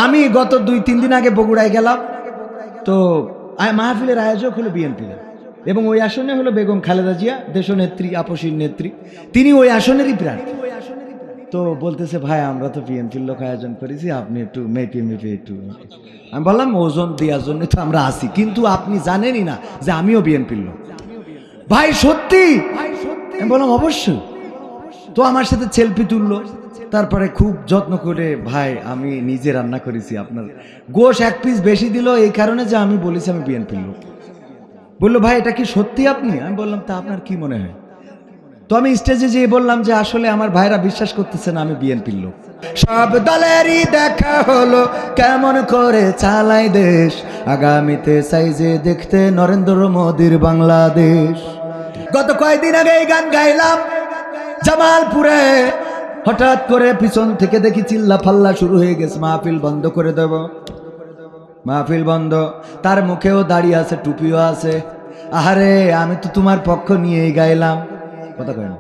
আমি গত 2-3 দিন আগে বগুড়ায় গেলাম, তো মাহফিলের আয়োজক হলো বিএনপির, এবং ওই আসনে হলো বেগম খালেদা জিয়া, দেশনেত্রী, আপসীর নেত্রী, তিনি ওই আসনেরই প্রার্থী। তো বলতেছে, ভাই আমরা তো বিএনপির লোক আয়োজন করেছি, আপনি একটু মেপে একটু। আমি বললাম, ওজন দেওয়ার জন্য তো আমরা আসি, কিন্তু আপনি জানেনই না যে আমিও বিএনপির লোক। ভাই সত্যি? আমি বললাম অবশ্যই। তো আমার সাথে সেলফি তুললো, তারপরে খুব যত্ন করে, ভাই আমি নিজে রান্না করেছি, আপনার গোশ 1 পিস বেশি দিল এই কারণে যে আমি বলেছি আমি বিএনপির লোক। বললো, ভাই এটা কি সত্যি আপনি? আমি বললাম, তা আপনার কি মনে হয়? তো আমি স্টেজে যেয়ে বললাম যে আসলে আমার ভাইরা বিশ্বাস করতেছে না আমি বিএনপির লোক। সব দলেরই দেখা হলো কেমন করে চালাই দেশ, আগামীতে সাইজে দেখতে নরেন্দ্র মোদীর বাংলাদেশ। গত কয়েকদিন আগে এই গান গাইলাম জামালপুরে, হঠাৎ করে পিছন থেকে দেখি চিল্লা ফাল্লা শুরু হয়ে গেছে, মাহফিল বন্ধ করে দেব, মাহফিল বন্ধ। তার মুখেও দাড়ি আছে, টুপিও আছে। আহারে আমি তো তোমার পক্ষ নিয়েই গাইলাম, কথা কয় না,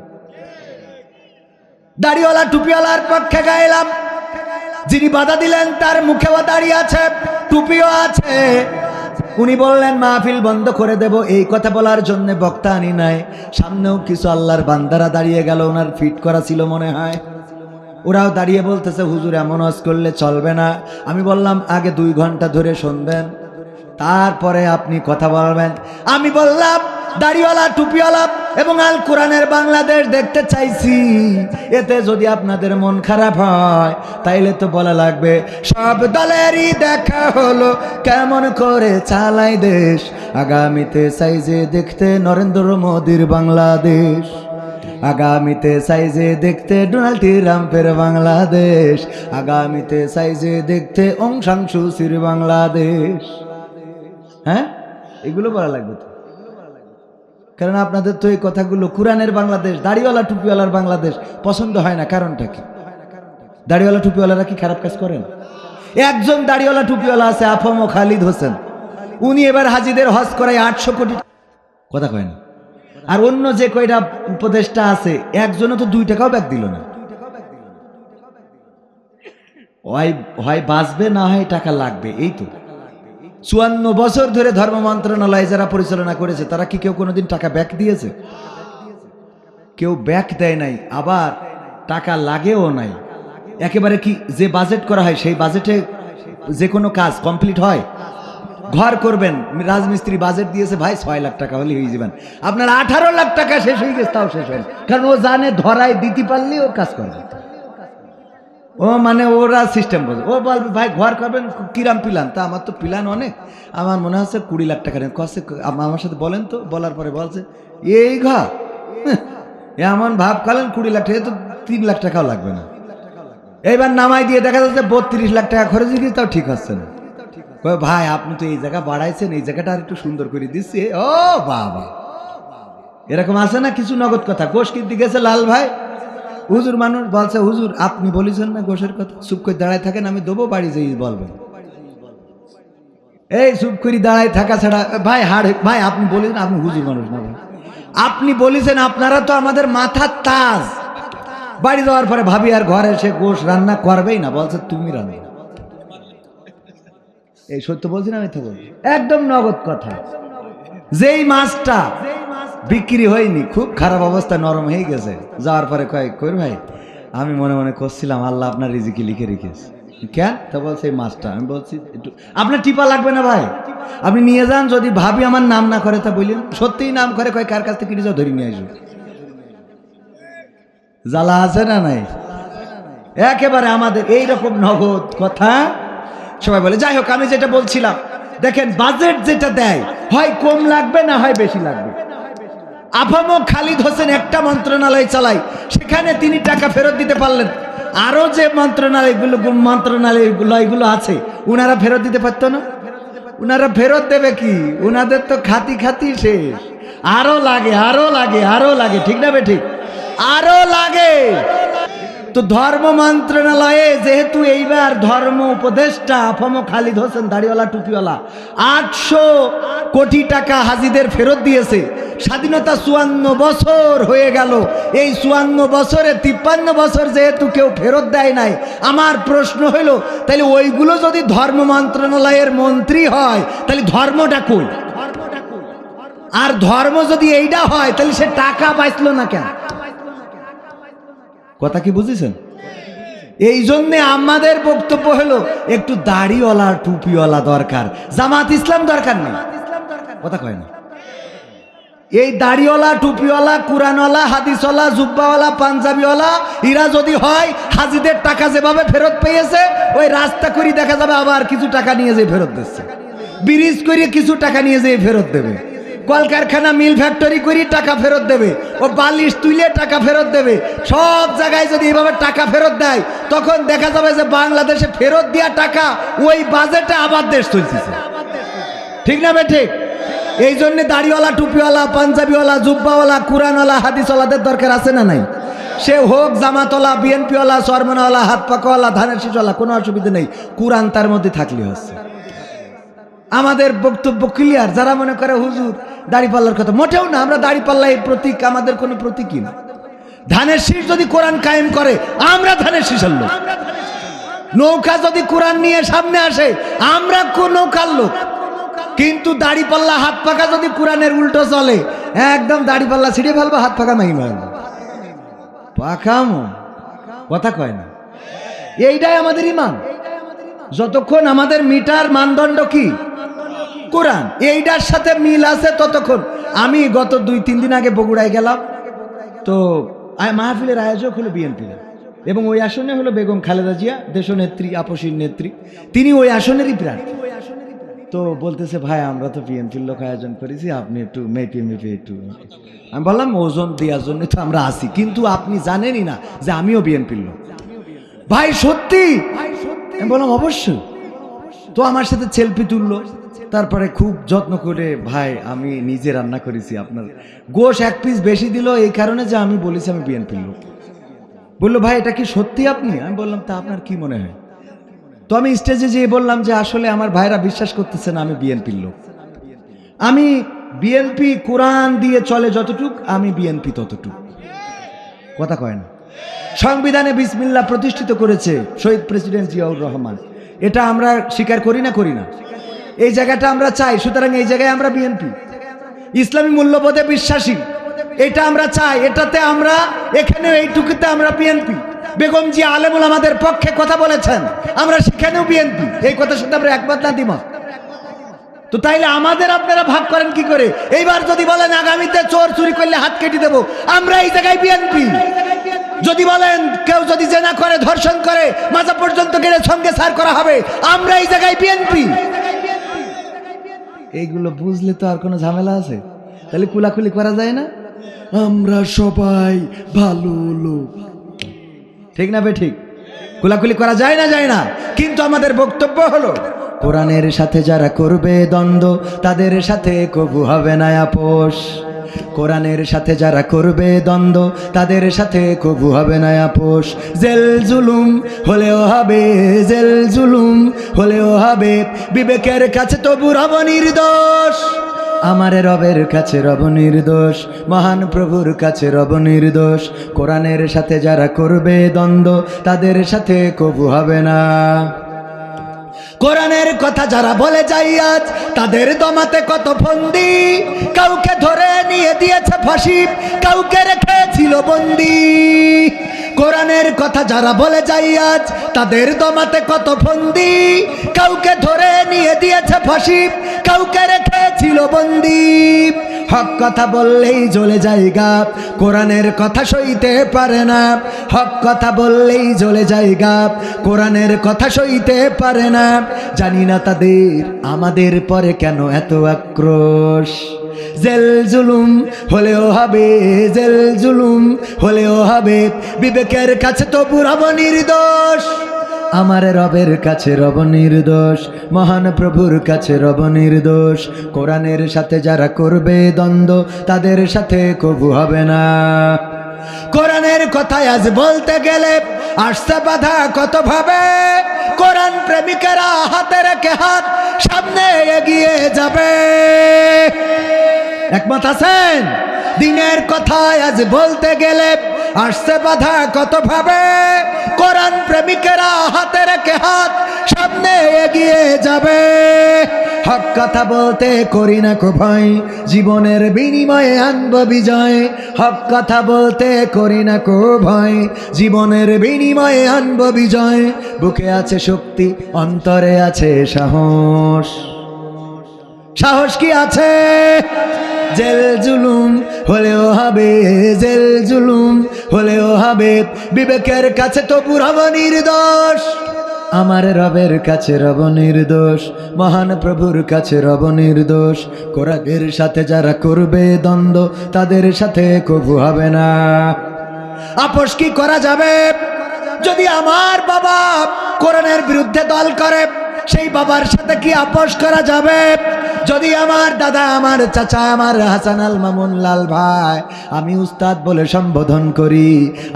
দাড়িওয়ালা টুপিওয়ালার পক্ষে গাইলাম। যিনি বাধা দিলেন তার মুখেও দাড়ি আছে, টুপিও আছে। উনি বললেন মাহফিল বন্ধ করে দেব, এই কথা বলার জন্য বক্তা আনি নাই। সামনেও কিছু আল্লাহর বান্দারা দাঁড়িয়ে গেল, ওনার ফিট করা ছিল মনে হয়, ওরাও দাঁড়িয়ে বলতেছে, হুজুর এমন ওয়াজ করলে চলবে না। আমি বললাম আগে 2 ঘন্টা ধরে শুনবেন, তারপরে আপনি কথা বলবেন। আমি বললাম দাড়িওয়ালা টুপিওয়ালা এবং আল কোরআনের বাংলাদেশ দেখতে চাইছি, এতে যদি আপনাদের মন খারাপ হয় তাইলে তো বলা লাগবে সব দলেরই দেখা হলো কেমন করে চালাই দেশ, আগামীতে সাইজে দেখতে নরেন্দ্র মোদীর বাংলাদেশ, আগামীতে সাইজে দেখতে ডোনাল্ড ট্রাম্পের বাংলাদেশ, আগামীতে সাইজে দেখতে অং সান সু চির বাংলাদেশ। হ্যাঁ, এগুলো বলা লাগবে তো, কারণ আপনাদের তো এই কথাগুলো কোরআনের বাংলাদেশ, দাড়িওয়ালা টুপিওয়ালার বাংলাদেশ পছন্দ হয় না। কারণটা কি? দাড়িওয়ালা টুপিওয়ালারা কি খারাপ কাজ করেন? একজন দাড়িওয়ালা টুপিওয়ালা আছে, আফম ও খালিদ হোসেন, উনি এবার হাজিদের হজ করায় 800 কোটি, কথা কয় না। আর অন্য যে কয়টা উপদেষ্টা আছে একজনও তো 2 টাকাও ব্যাক দিল না। হয় বাঁচবে, না হয় টাকা লাগবে, এই তো। 54 বছর ধরে ধর্ম মন্ত্রণালয় যারা পরিচালনা করেছে তারা কি কেউ কোনোদিন টাকা ব্যাক দিয়েছে? কেউ ব্যাক দেয় নাই, আবার টাকা লাগেও নাই। একেবারে কি যে বাজেট করা হয় সেই বাজেটে যে কোনো কাজ কমপ্লিট হয়? ঘর করবেন, রাজমিস্ত্রি বাজেট দিয়েছে ভাই 6 লাখ টাকা হলে হয়ে যাবেন, আপনার 18 লাখ টাকা শেষ হয়ে গেছে, তাও শেষ হয়, কারণ ও জানে ধরায় দিতে পারলে ও কাজ করবে। ও মানে ওরা সিস্টেম বোঝে। ও বলবে ভাই ঘর করবেন, কিরাম প্ল্যান? তা আমার তো প্ল্যান অনেক, আমার মনে হচ্ছে 20 লাখ টাকা নেন। কষ্ট আমার সাথে বলেন তো, বলার পরে বলছে এই ঘর এমন ভাব করলেন 20 লাখ টাকা, তো 3 লাখ টাকাও লাগবে না। এইবার নামাই দিয়ে দেখা যাচ্ছে 32 লাখ টাকা খরচ দিয়ে, তাও ঠিক হচ্ছে না। ভাই আপনি তো এই জায়গা বাড়াইছেন, এই জায়গাটা আর একটু সুন্দর করে দিচ্ছে। ও বাবা, এরকম আছে না কিছু নগদ কথা। গোশ কিনতে গেছে লাল ভাই, হুজুর মানুষ বলছে, হুজুর আপনি বলেছেন না গোশের কথা, চুপ করে দাঁড়ায় থাকেন, আমি দেবো, বাড়ি যেই বলবেন। এই চুপ করে দাঁড়ায় থাকা ছাড়া ভাই হাড়, ভাই আপনি বলেছেন, আপনি হুজুর মানুষ না ভাই, আপনি বলেছেন, আপনারা তো আমাদের মাথার তাজ। বাড়ি যাওয়ার পরে ভাবি আর ঘরে এসে গোশ রান্না করবেই না, বলছে তুমি রান্না। এই সত্য বলছি না মিথ্যা বলছি? একদম নগদ কথা। যেই মাছটা বিক্রি হয়নি, খুব খারাপ অবস্থা, নরম হয়ে গেছে, যাওয়ার পরে কই ভাই আমি মনে মনে করছিলাম আল্লাহ আপনার রিজিকে লিখে রেখেছে। কেন? তা বলছে এই মাছটা। আমি বলছি একটু আপনার টিপা লাগবে না ভাই, আপনি নিয়ে যান, যদি ভাবি আমার নাম না করে তা বললেন, সত্যিই নাম করে, কয় কার কাছ থেকে কিনে যাও, ধরে নিয়ে আসো। জ্বালা আছে না নাই? একেবারে আমাদের এইরকম নগদ কথা সবাই বলে। যাই হোক, আমি যেটা বলছিলাম, দেখেন বাজেট যেটা দেয় হয় কম লাগবে, না হয় বেশি লাগবে। আফামো খালিদ হোসেন একটা মন্ত্রণালয় চালায়, সেখানে তিনি টাকা ফেরত দিতে পারলেন, আরো যে মন্ত্রণালয়গুলো আছে উনারা ফেরত দিতে পারতো না? উনারা ফেরত দেবে কি? উনাদের তো খাতি খাতি শেষ, আরো লাগে, আরো লাগে, আরো লাগে, ঠিক না বে ঠিক? আরো লাগে। তো ধর্ম মন্ত্রণালয়ে যেহেতু এইবার ধর্ম উপদেষ্টা আফম খালিদ হোসেন দাড়িওয়ালা টুপিওয়ালা 800 কোটি টাকা হাজিদের ফেরত দিয়েছে। স্বাধীনতা 54 বছর হয়ে গেল, এই 54 বছরে 53 বছর যেহেতু কেউ ফেরত দেয় নাই, আমার প্রশ্ন হইল তাহলে ওইগুলো যদি ধর্ম মন্ত্রণালয়ের মন্ত্রী হয় তাহলে ধর্মটা কই? আর ধর্ম যদি এইটা হয় তাহলে সে টাকা পাইছিল না কেন? কথা কি বুঝেছেন? এই জন্যে আমাদের বক্তব্য হলো একটু দাড়িওয়ালা টুপিওয়ালা দরকার, জামাত ইসলাম দরকার নেই। কথা কয় না? এই দাড়িওয়ালা টুপিওয়ালা কুরআনওয়ালা হাদিসওয়ালা জুব্বাওয়ালা পাঞ্জাবিওয়ালা এরা যদি হয়, হাজিদের টাকা যেভাবে ফেরত পেয়েছে ওই রাস্তা করে দেখা যাবে আবার কিছু টাকা নিয়ে যেয়ে ফেরত দিচ্ছে, ব্রিজ করে কিছু টাকা নিয়ে যেয়ে ফেরত দেবে, কলকারখানা মিল ফ্যাক্টরি করে টাকা ফেরত দেবে, ও বালিশ তুলে টাকা ফেরত দেবে। সব জায়গায় যদি এভাবে টাকা ফেরত দেয় তখন দেখা যাবে যে বাংলাদেশে ফেরত দেওয়া টাকা ওই বাজেটে আবার দেশ চলতেছে। ঠিক না বে ঠিক? এই জন্য দাড়িওয়ালা টুপিওয়ালা পাঞ্জাবিওয়ালা জুব্বাওয়ালা কুরআনওয়ালা হাদিসওয়ালাদের দরকার আছে না নাই? সে হোক জামাতওয়ালা বিএনপিওয়ালা সরমনাওয়ালা হাত পাকাওয়ালা ধানের শীষওয়ালা, কোনো অসুবিধা নেই, কুরআন তার মধ্যে থাকলে হচ্ছে। আমাদের বক্তব্য ক্লিয়ার। যারা মনে করে হুজুর দাড়িপাল্লার কথা, মোটেও না, আমরা দাড়িপাল্লা এই প্রতীক আমাদের কোনো প্রতীকই না। ধানের শীষ যদি কোরআন কায়েম করে আমরা ধানের শীষের লোক, নৌকা যদি কোরআন নিয়ে সামনে আসে আমরা নৌকার লোক, কিন্তু দাড়িপাল্লা হাত পাকা যদি কোরআনের উল্টো চলে একদম দাড়িপাল্লা ছিঁড়ে ফেলবো, হাত পাকা নাই মারবো, পাকামো। কথা কয় না? এইটাই আমাদের ঈমান। যতক্ষণ আমাদের মিটার মানদণ্ড কি কোরআন, এইটার সাথে মিল আছে ততক্ষণ। আমি গত 2-3 দিন আগে বগুড়ায় গেলাম, তো মাহফিলের আয়োজক হলো বিএনপি এবং ওই আসনে হলো বেগম খালেদা জিয়া, দেশনেত্রী, আপসীর নেত্রী, তিনি ওই আসনেরই প্রার্থী। তো বলতেছে ভাই আমরা তো বিএনপির লোক আয়োজন করেছি, আপনি একটু মেপে একটু। আমি বললাম ওজন দেওয়ার জন্য তো আমরা আসি, কিন্তু আপনি জানেনই না যে আমিও বিএনপির লোক। ভাই সত্যি? আমি বললাম অবশ্যই। তো আমার সাথে সেলফি তুললো, তারপরে খুব যত্ন করে, ভাই আমি নিজে রান্না করেছি, আপনার গোশ 1 পিস বেশি দিল এই কারণে যে আমি বলেছি আমি বিএনপির লোক। বললো ভাই এটা কি সত্যি আপনি? আমি বললাম তা আপনার কি মনে হয়? তো আমি স্টেজে যেয়ে বললাম যে আসলে আমার ভাইরা বিশ্বাস করতেছে না আমি বিএনপির লোক, আমি বিএনপি কোরআন দিয়ে চলে যতটুক, আমি বিএনপি ততটুক। কথা কয় না? সংবিধানে বিসমিল্লাহ প্রতিষ্ঠিত করেছে শহীদ প্রেসিডেন্ট জিয়াউর রহমান, এটা আমরা স্বীকার করি না? করি না? এই জায়গাটা আমরা চাই, সুতরাং এই জায়গায় আমরা বিএনপি। ইসলামী মূল্যবোধে বিশ্বাসী, এটা আমরা চাই, এটাতে আমরা এখানে এইটুকুতে আমরা বিএনপি। বেগম জিয়া আলেমুল আমাদের পক্ষে কথা বলেছেন, আমরা সেখানেও বিএনপি, এই কথার সাথে আমরা একমত না দ্বিমত? তো তাইলে আমাদের আপনারা ভাগ করেন কি করে? এইবার যদি বলেন আগামীতে চোর চুরি করলে হাত কেটে দেবো, আমরা এই জায়গায় বিএনপি। যদি বলেন কেউ যদি জেনা করে ধর্ষণ করে মাজা পর্যন্ত গেলে সঙ্গে সার করা হবে, আমরা এই জায়গায় বিএনপি। এইগুলো বুঝলে তো আর কোনো ঝামেলা আছে? তাহলে কুলাকুলি করা যায় না? আমরা সবাই ভালো লোক, ঠিক না বে ঠিক? কুলাকুলি করা যায় না? যায় না। কিন্তু আমাদের বক্তব্য হলো কোরআনের সাথে যারা করবে দ্বন্দ্ব তাদের সাথে কবু হবে না আপোষ। কোরআনের সাথে যারা করবে দ্বন্দ্ব তাদের সাথে কবু হবে না আপোষ। জেল জুলুম হলেও হবে, জেল জুলুম হলেও হবে, বিবেকের কাছে তবু রব নির্দোষ। আমার রবের কাছে রব নির্দোষ, মহান প্রভুর কাছে রব নির্দোষ। কোরআনের সাথে যারা করবে দ্বন্দ্ব তাদের সাথে কবু হবে না। কোরআনের কথা যারা বলে যায় আজ তাদের দমাতে কত ফন্দি, কাউকে ধরে নিয়ে দিয়েছে ফাঁসি, কাউকে রেখেছিল বন্দি। কোরআনের কথা যারা বলে যায় আজ তাদের দমাতে কত ফন্দি, কাউকে ধরে নিয়ে দিয়েছে ফাঁসি, কাউকে রেখেছিল বন্দি। হক কথা বললেই জ্বলে যায় গাপ, কোরআনের কথা সইতে পারে না। হক কথা বললেই জ্বলে যায় গাপ, কোরআনের কথা সইতে পারে না। জানি না তাদের আমাদের পরে কেন এত আক্রোশ। জেল জুলুম হলেও হবে, জেল জুলুম হলেও হবে, বিবেকের কাছে তবু রব নির্দোষ। আমার রবের কাছে রব নির্দোষ, মহান প্রভুর কাছে রব নির্দোষ। কোরআনের সাথে যারা করবে দ্বন্দ্ব তাদের সাথে কবু হবে না। কোরআনের কথায় আজ বলতে গেলে আসছে বাধা কত ভাবে, কোরআন প্রেমিকেরা হাতে রেখে হাত সামনে এগিয়ে যাবে। একমত আছেন? দিনের কথায় আজ বলতে গেলে আসছে বাধা কত ভাবে, কোরআন প্রেমিকেরা হাতে রেখে হাত সামনে এগিয়ে যাবে। হক কথা বলতে করি না কো ভয়, জীবনের বিনিময়ে আনব বিজয়। হক কথা বলতে করি না কো ভয়, জীবনের বিনিময়ে আনব বিজয়। বুকে আছে শক্তি, অন্তরে আছে সাহস। সাহস কি আছে? জেল জুলুম হলেও হবে, জেল জুলুম হলেও হবে, বিবেকের কাছে তবু রব নির্দোষ। আমার রবের কাছে রব নির্দোষ, মহান প্রভুর কাছে রব নির্দোষ। কোরআনের সাথে যারা করবে দ্বন্দ্ব, তাদের সাথে কবু হবে না। আপোষ কি করা যাবে? যদি আমার বাবা কোরআনের বিরুদ্ধে দল করে, সেই বাবার সাথে কি আপোষ করা যাবে? যদি আমার দাদা, আমার চাচা, আমার হাসান আল মামুন লাল ভাই আমি উস্তাদ বলে সম্বোধন করি,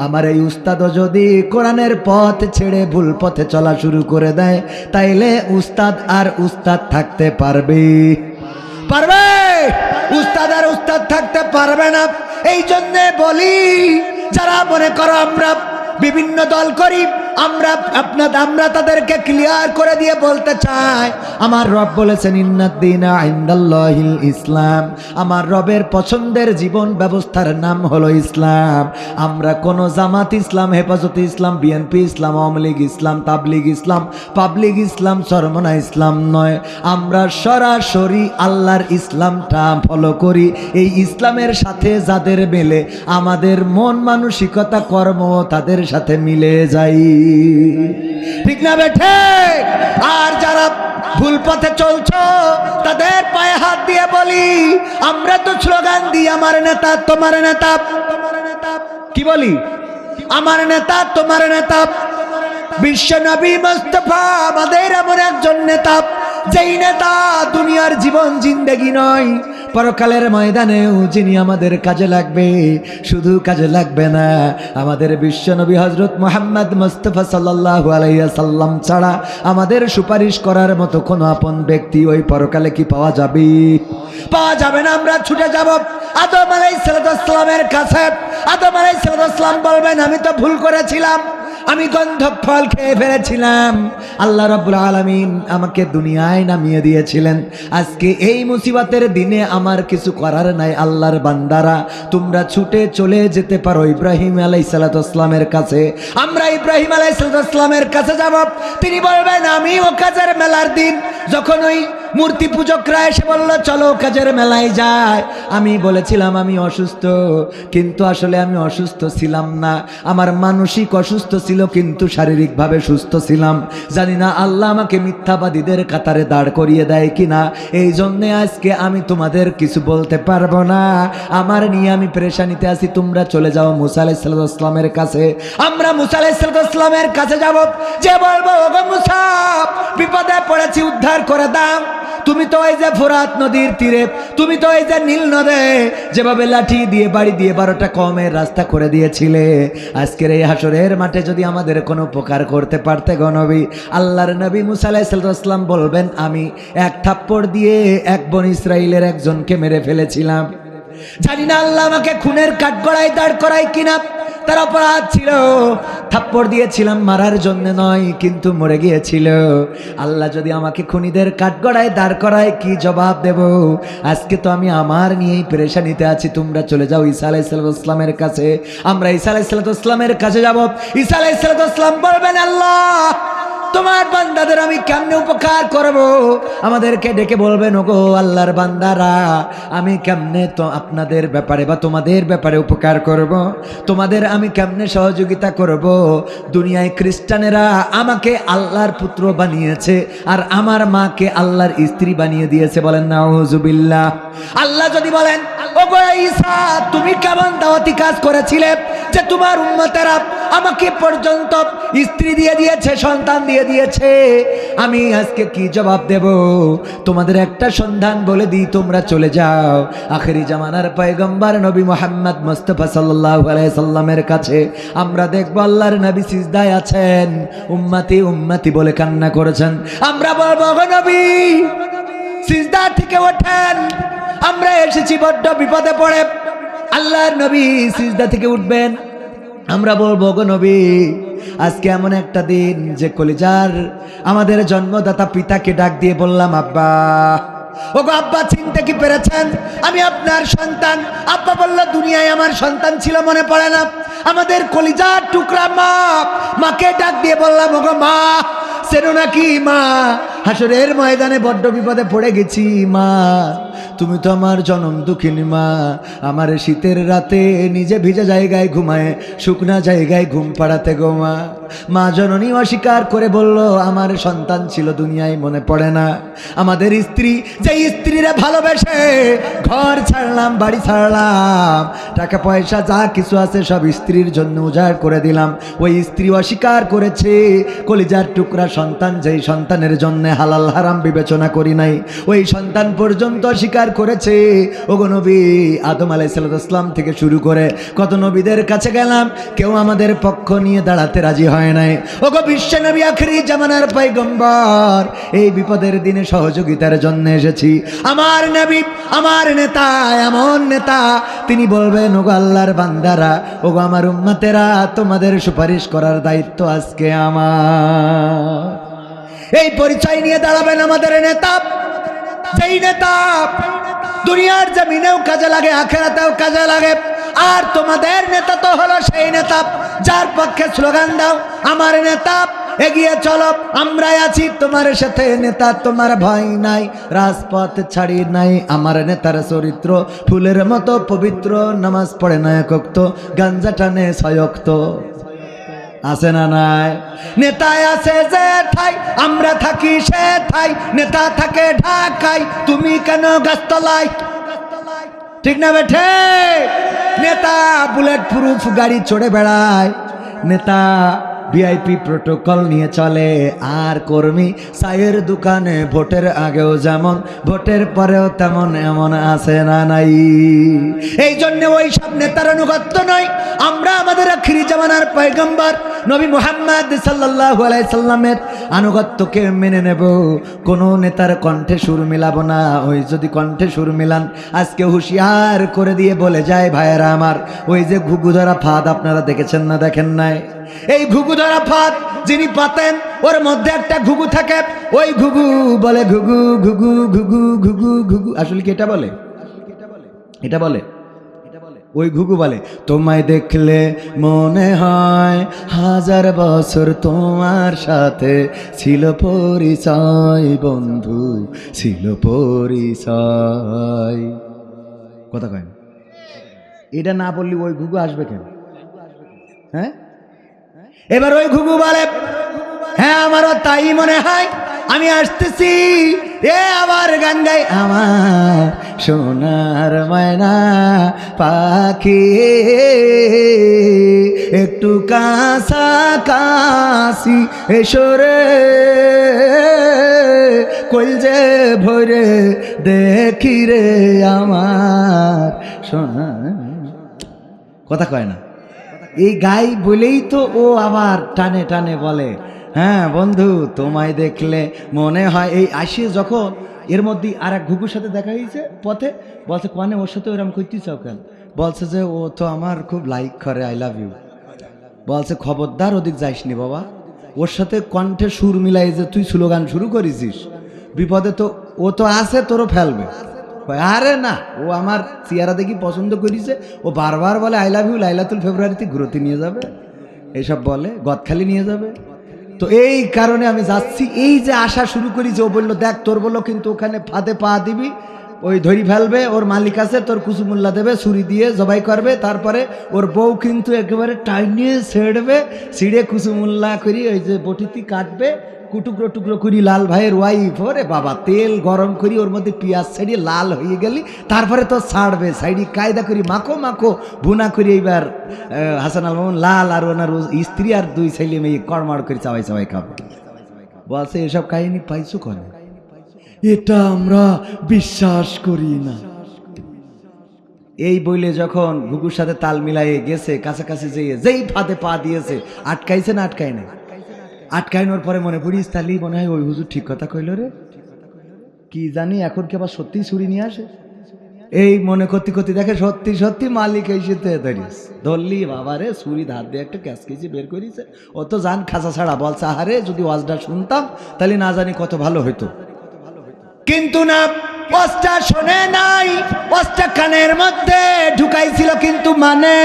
আমার এই উস্তাদও যদি কোরআনের পথ ছেড়ে ভুল পথে চলা শুরু করে দেয়, তাইলে উস্তাদ আর উস্তাদ থাকতে পারবে? পারবে? উস্তাদ আর উস্তাদ থাকতে পারবে না। এই জন্যে বলি, যারা মনে করো আমরা বিভিন্ন দল করি, আমরা তাদেরকে ক্লিয়ার করে দিয়ে বলতে চাই, আমার রব বলেছেন ইন্নাদ-দীনা ইনদাল্লাহিল ইসলাম। আমার রবের পছন্দের জীবন ব্যবস্থার নাম হলো ইসলাম। আমরা কোন জামাত ইসলাম, হেফাজতে ইসলাম, বিএনপি ইসলাম, আওয়ামী লীগ ইসলাম, তাবলীগ ইসলাম, পাবলিক ইসলাম, চরমনা ইসলাম নয়। আমরা সরাসরি আল্লাহর ইসলামটা ফলো করি। এই ইসলামের সাথে যাদের মেলে, আমাদের মন মানসিকতা কর্ম তাদের সাথে মিলে যাই। ঠিক না বেঠে? আর যারা ভুল পথে চলছো, তাদের পায়ে হাত দিয়ে বলি, আমরা তো স্লোগান দিই আমার নেতা তোমার নেতা। কি বলি? আমার নেতা তোমার নেতা। বিশ্ব নবী মুস্তাফা আমাদের এমন একজন নেতা, যেই নেতা দুনিয়ার জীবন জিন্দেগি নয়, পরকালের ময়দানেও যিনি আমাদের কাজে লাগবে। শুধু কাজে লাগবে না, আমাদের বিশ্ব নবী হযরত মুহাম্মদ মুস্তাফা সাল্লাল্লাহু আলাইহি ওয়াসাল্লাম ছাড়া আমাদের সুপারিশ করার মতো কোনো আপন ব্যক্তি ওই পরকালে কি পাওয়া যাবে? পাওয়া যাবে না। আমরা ছুটে যাব আদম আলাইহিস সালামের কাছে। আদম আলাইহিস সালাম বলবেন, আমি তো ভুল করেছিলাম, আমি গন্ধক ফল খেয়ে ফেলেছিলাম। আল্লাহ রাব্বুল আলামিন আমাকে দুনিয়ায় নামিয়ে দিয়েছিলেন। আজকে এই মুসিবতের দিনে আমার কিছু করার নাই। আল্লাহর বান্দারা, তোমরা ছুটে চলে যেতে পারো ইব্রাহিম আলাইহিস সালামের কাছে। আমরা ইব্রাহিম আলাইহিস সালামের কাছে যাব। তিনি বলবেন, আমি ও কাজের মেলার দিন, যখন ওই মূর্তি পূজকরা এসে বলল চলো কাজের মেলায় যায়, আমি বলেছিলাম আমি অসুস্থ, কিন্তু আসলে আমি অসুস্থ ছিলাম না। আমার মানসিক অসুস্থ ছিল, কিন্তু শারীরিকভাবে সুস্থ ছিলাম। জানি না আল্লাহ আমাকে মিথ্যাবাদীদের কাতারে দাঁড় করিয়ে দেয় কিনা। এই জন্যে আজকে আমি তোমাদের কিছু বলতে পারবো না। আমার নিয়ে আমি পেরেশানিতে আছি। তোমরা চলে যাও মুসা আলাইহিস সালামের কাছে। আমরা মুসা আলাইহিস সালামের কাছে যাব, যে বলবো, ওগো মুসা, বিপদে পড়েছি, উদ্ধার করে দাও। তুমি তো ওই যে ফোরাত নদীর তীরে, তুমি তো ওই যে নীল নদে যেভাবে লাঠি দিয়ে বাড়ি দিয়ে 12টা কওমের রাস্তা করে দিয়েছিলে, আজকের এই হাসরের মাঠে যদি আমাদের কোনো উপকার করতে পারতে গো নবী। আল্লাহর নবী মুসা আলাইহিস সালাম বলবেন, আমি এক থাপ্পড় দিয়ে এক বনি ইসরাইলের একজনকে মেরে ফেলেছিলাম। জানি না আল্লাহ আমাকে খুনের কাঠগড়ায় দাঁড় করায় কিনা। তার অপরাধ ছিল, থাপ্পড় দিয়েছিলাম মারার জন্য নয়, কিন্তু মরে গিয়েছিল। আল্লাহ যদি আমাকে খুনিদের কাঠগড়ায় দাঁড় করায়, কি জবাব দেব? আজকে তো আমি আমার নিয়েই পেরেশানিতে আছি। তোমরা চলে যাও ঈসা আলাইহিস সালামের কাছে। আমরা ঈসা আলাইহিস সালামের কাছে যাব। ঈসা আলাইহিস সালাম বলবেন, আল্লাহ, তোমার বান্দাদের আমি কেমনে উপকার করব? আমাদেরকে ডেকে বলবেন, ওগো আল্লাহর বান্দারা, আমি কেমনে তো আপনাদের ব্যাপারে বা তোমাদের ব্যাপারে উপকার করব? তোমাদের আমি কেমনে সহযোগিতা করব? দুনিয়ায় খ্রিস্টানেরা আমাকে আল্লাহর পুত্র বানিয়েছে, আর আমার মাকে আল্লাহর স্ত্রী বানিয়ে দিয়েছে। বলেন নাউজুবিল্লাহ। আল্লাহ যদি বলেন, ওগো ঈসা, তুমি কেমন দাওয়াতি কাজ করেছিলে যে তোমার উম্মতেরা আমাকে পর্যন্ত স্ত্রী দিয়ে দিয়েছে, সন্তান দিয়ে দিয়েছে, আমি আজকে কি জবাব দেব? তোমাদের একটা সন্ধান বলে দিই, তোমরা চলে যাও আখেরি জামানার পয়গম্বর নবী মুহাম্মদ মুস্তাফা সাল্লাল্লাহু আলাইহি সাল্লামের কাছে। আমরা দেখব আল্লাহর নবী সিজদায় আছেন, উম্মতি উম্মতি বলে কান্না করেছেন। আমরা বলবো গো নবী সিজদা থেকে ওঠেন, আমরা এসেছি বড্ড বিপদে পড়ে। আল্লাহর নবী সিজদা থেকে উঠবেন, আমরা বলবো গো নবী আজকে এমন একটা দিন যে কলিজার আমাদের জন্মদাতা পিতাকে ডাক দিয়ে বললাম, আব্বা, ও গো আব্বা, চিনতে কি পেরেছেন আমি আপনার সন্তান? আব্বা বলল, দুনিয়ায় আমার সন্তান ছিল মনে পড়ে না? আমাদের কলিজার টুকরা মা, মাকে ডাক দিয়ে বললাম, ও গো মা, চেনো নাকি মা? হাসরের ময়দানে বড্ড বিপদে পড়ে গেছি মা, তুমি তো আমার জনম দুঃখিনী মা। আমার শীতের রাতে নিজে ভিজে জায়গায় ঘুমায়, শুকনা জায়গায় ঘুম পাড়াতে গো মা। মা জননী অস্বীকার করে বলল, আমার সন্তান ছিল দুনিয়ায় মনে পড়ে না? আমাদের স্ত্রী, যে স্ত্রীরা ভালোবেসে ঘর ছাড়লাম, বাড়ি ছাড়লাম, টাকা পয়সা যা কিছু আছে সব স্ত্রীর জন্য উজাড় করে দিলাম, ওই স্ত্রী অস্বীকার করেছে। কলিজার টুকরা সন্তান, যেই সন্তানের জন্য হালাল হারাম বিবেচনা করি নাই, ওই সন্তান পর্যন্ত স্বীকার করেছে। ওগো নবী, আদম আলাইহিস সালাম থেকে শুরু করে কত নবীদের কাছে গেলাম, কেউ আমাদের পক্ষ নিয়ে দাঁড়াতে রাজি হয় নাই। ওগো বিশ্ব নবী আখেরি জামানার পয়গম্বর, এই বিপদের দিনে সহযোগিতার জন্য এসেছি। আমার নবী, আমার নেতা, এমন নেতা তিনি বলবেন, ওগো আল্লাহর বান্দারা, ওগো আমার উম্মতেরা, তোমাদের সুপারিশ করার দায়িত্ব আজকে আমার। এই পরিচয় নিয়ে দাঁড়াবেন আমাদের নেতা, যেই নেতা দুনিয়ার জমিনেও কাজে লাগে, আখেরাতেও কাজে লাগে। আর তোমাদের নেতা তো হলো সেই নেতা যার পক্ষে স্লোগান দাও, আমার নেতা, এগিয়ে চলো, আমরাই আছি তোমার সাথে নেতা, তোমার ভয় নাই, রাজপথ ছাড়ি নাই। আমার নেতার চরিত্র ফুলের মতো পবিত্র, নামাজ পড়ে না এক ওয়াক্ত, গাঞ্জা টানে 6 ওয়াক্ত। আছে না নাই? নেতায় আছে যে ঠাই, আমরা থাকি সে ঠাই, নেতা থাকে ঢাকায়, তুমি কেন গাছতলায়? ঠিক না বেঠে? নেতা বুলেট প্রুফ গাড়ি চড়ে বেড়ায়, নেতা ভিআইপি প্রোটোকল নিয়ে চলে, আর কর্মী চায়ের দোকানে ভোটের আগেও যেমন, ভোটের পরেও তেমন, এমন আছে না নাই? এই জন্য ওই সব নেতার অনুগত্য নয়, আমরা আমাদের আখিরি জামানার পয়গম্বর নবী মুহাম্মদ সাল্লাল্লাহু আলাইহি সাল্লামের আনুগত্যকে মেনে নেব। কোন নেতার কণ্ঠে সুর মিলাবো না। ওই যদি কণ্ঠে সুর মিলান, আজকে হুঁশিয়ার করে দিয়ে বলে যায়, ভাইয়েরা আমার, ওই যে ঘুঘু ধরা ফাঁদ আপনারা দেখেছেন না দেখেন নাই? এই ঘুঘু ধরা ফাঁদ যিনি পাতেন, ওর মধ্যে একটা ঘুঘু থাকে, ওই ঘুঘু বলে ঘুঘু ঘুঘু ঘুঘু ঘুঘু ঘুঘু। আসলে কি এটা বলে? এটা বলে, ওই ঘুঘু বলে, তোমায় দেখলে মনে হয় 1000 বছর তোমার সাথে ছিল পরিচয়, বন্ধু ছিল পরিচয়। কথা কয় না? এটা না বললি ওই ঘুঘু আসবে কেন? হ্যাঁ, এবার ওই ঘুঘু বলে, হ্যাঁ আমারও তাই মনে হয়, আমি আসতেছি, এ আবার গান গাই, আমার সোনার ময়না পাখি, একটু কাছাকাছি এসো রে, কইলজে ভরে দেখি রে আমার সোনা। কথা কয় না? এই গাই বলেই তো ও আবার টানে টানে বলে, হ্যাঁ বন্ধু তোমায় দেখলে মনে হয়। এই আসিয়ে যখন এর মধ্যে আর এক ঘুঘুর সাথে দেখা হয়েছে পথে, বলছে, কনে ওর সাথে ওরম করতেছ কেন? বলছে যে ও তো আমার খুব লাইক করে, আই লাভ ইউ। বলছে, খবরদার ওদিক যাইসনি বাবা, ওর সাথে কণ্ঠে সুর মিলাই যে তুই স্লোগান শুরু করেছিস, বিপদে তো ও তো আছে, তোরও ফেলবে। আরে না, ও আমার চেহারা দেখি পছন্দ করেছে, ও বারবার বলে আই লাভ ইউ, লাইলাতুল ফেব্রুয়ারিতে ঘুরতে নিয়ে যাবে, এইসব বলে, গদখালি নিয়ে যাবে। তো এই কারণে আমি যাচ্ছি, এই যে আশা শুরু করেছি। ও বললো, দেখ তোর বললো কিন্তু ওখানে ফাঁদে পা দিবি, ওই ধরি ফেলবে, ওর মালিক আছে, তোর কুসুমুল্লা দেবে, ছুরি দিয়ে জবাই করবে, তারপরে ওর বউ কিন্তু একেবারে টাইনিয়ে ছেড়বে, ছিঁড়ে কুসুমুল্লা করি ওই যে বটিতে কাটবে, কুটুকরো টুকরো করি লাল ভাইয়ের ওয়াইফ, ওরে বাবা তেল গরম করি ওর মধ্যে পেঁয়াজ ছাড়িয়ে লাল হয়ে গেলি তারপরে তো ছাড়বে, সাইডি কায়দা করি মাখো মাখো ভুনা করি। এইবার হাসান আল মামুন লাল আর ওনার স্ত্রী আর দুই ছেলে মেয়ে কড়মাড় করে চাবাই চাবাই খাবে। বলছে এসব কাহিনী পাইছো কেন? এটা আমরা বিশ্বাস করি না। এই বইলে যখন ঘুঘুর সাথে তাল মিলাইয়ে গেছে, কাছাকাছি যেই ফাঁদে পা দিয়েছে, আটকাইছে না আটকাই না? আটকাইনোর পরে মনে পড়িস তাহলে মনে হয় ওই হুজুর ঠিক কথা কইল রে, কি জানি এখন কি আবার সত্যি ছুরি নিয়ে আসে। এই মনে করতে করতে দেখে সত্যি সত্যি মালিক এসে ধরিস ধরলি, বাবা রে ছুরি ধার দিয়ে একটা ক্যাশ কেজি বের করিছে। ও তো জান খাঁচা ছাড়া, বলছে আহারে যদি ওয়াজটা শুনতাম তাহলে না জানি কত ভালো হইতো, কিন্তু না, ওয়াজটা শোনে নাই, ওয়াজটা কানের মধ্যে ঢুকাইছিল কিন্তু মানে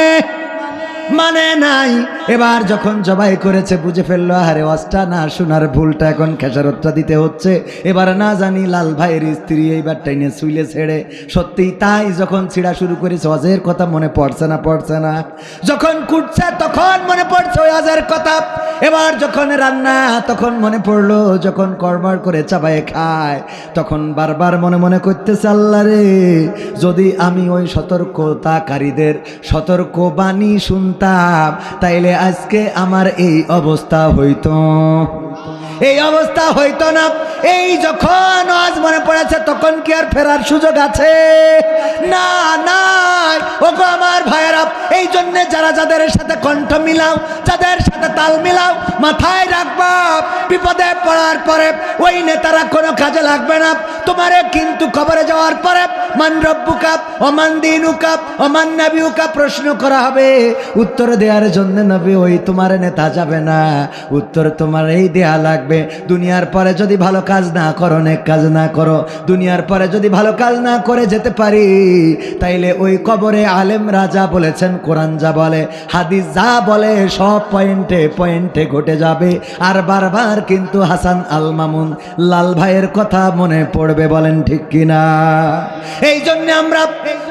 নাই। এবার যখন জবাই করেছে বুঝে ফেললো আরে ওয়াজটা না শোনার ভুলটা এখন খেসারতটা দিতে হচ্ছে। এবার না জানি লাল ভাইয়ের স্ত্রী এইবার টাইনে শুইলে ছেড়ে, সত্যি তাই যখন ছিড়া শুরু করেছে ওয়াজের কথা মনে পড়ছে না, যখন কুটছে তখন মনে পড়ছে ওই ওয়াজের কথা। এবার যখন রান্না তখন মনে পড়লো, যখন কড়মড় করে চাবায়ে খায় তখন বারবার মনে করতেছে আল্লাহ রে, যদি আমি ওই সতর্কতাকারীদের সতর্ক বাণী শুনতাম তাইলে আজকে আমার এই অবস্থা হইতো না। এই যখন আজ মনে পড়েছে তখন কি আর ফেরার সুযোগ আছে? না নাই। ওগো আমার ভাইয়েরা, এই জন্য যাদের সাথে কণ্ঠ মিলাও, যাদের সাথে তাল মিলাও, মাথায় রাখবা বিপদে পড়ার পরে ওই নেতারা কোনো কাজে লাগবে না। তোমারে কিন্তু কবরে যাওয়ার পরে মান রব্বুকা ওমান দীনুকা ওমান নবিয়ুকা প্রশ্ন করা হবে। উত্তর দেওয়ার জন্য নবী ওই তোমার নেতা যাবে না, উত্তর তোমার এই দেয়া লাগবে। দুনিয়ার পরে যদি ভালো কাজ না করো, নেক কাজ না করো, দুনিয়ার পরে যদি ভালো কাজ না করে যেতে পারি তাইলে ওই কবরে আলেম রাজা বলেছেন, কোরআন যা বলে, হাদিস যা বলে সব পয়েন্টে ঘটে যাবে। আর বারবার কিন্তু হাসান আল মামুন লাল ভাইয়ের কথা মনে পড়বে, বলেন ঠিক কিনা? এই জন্য আমরা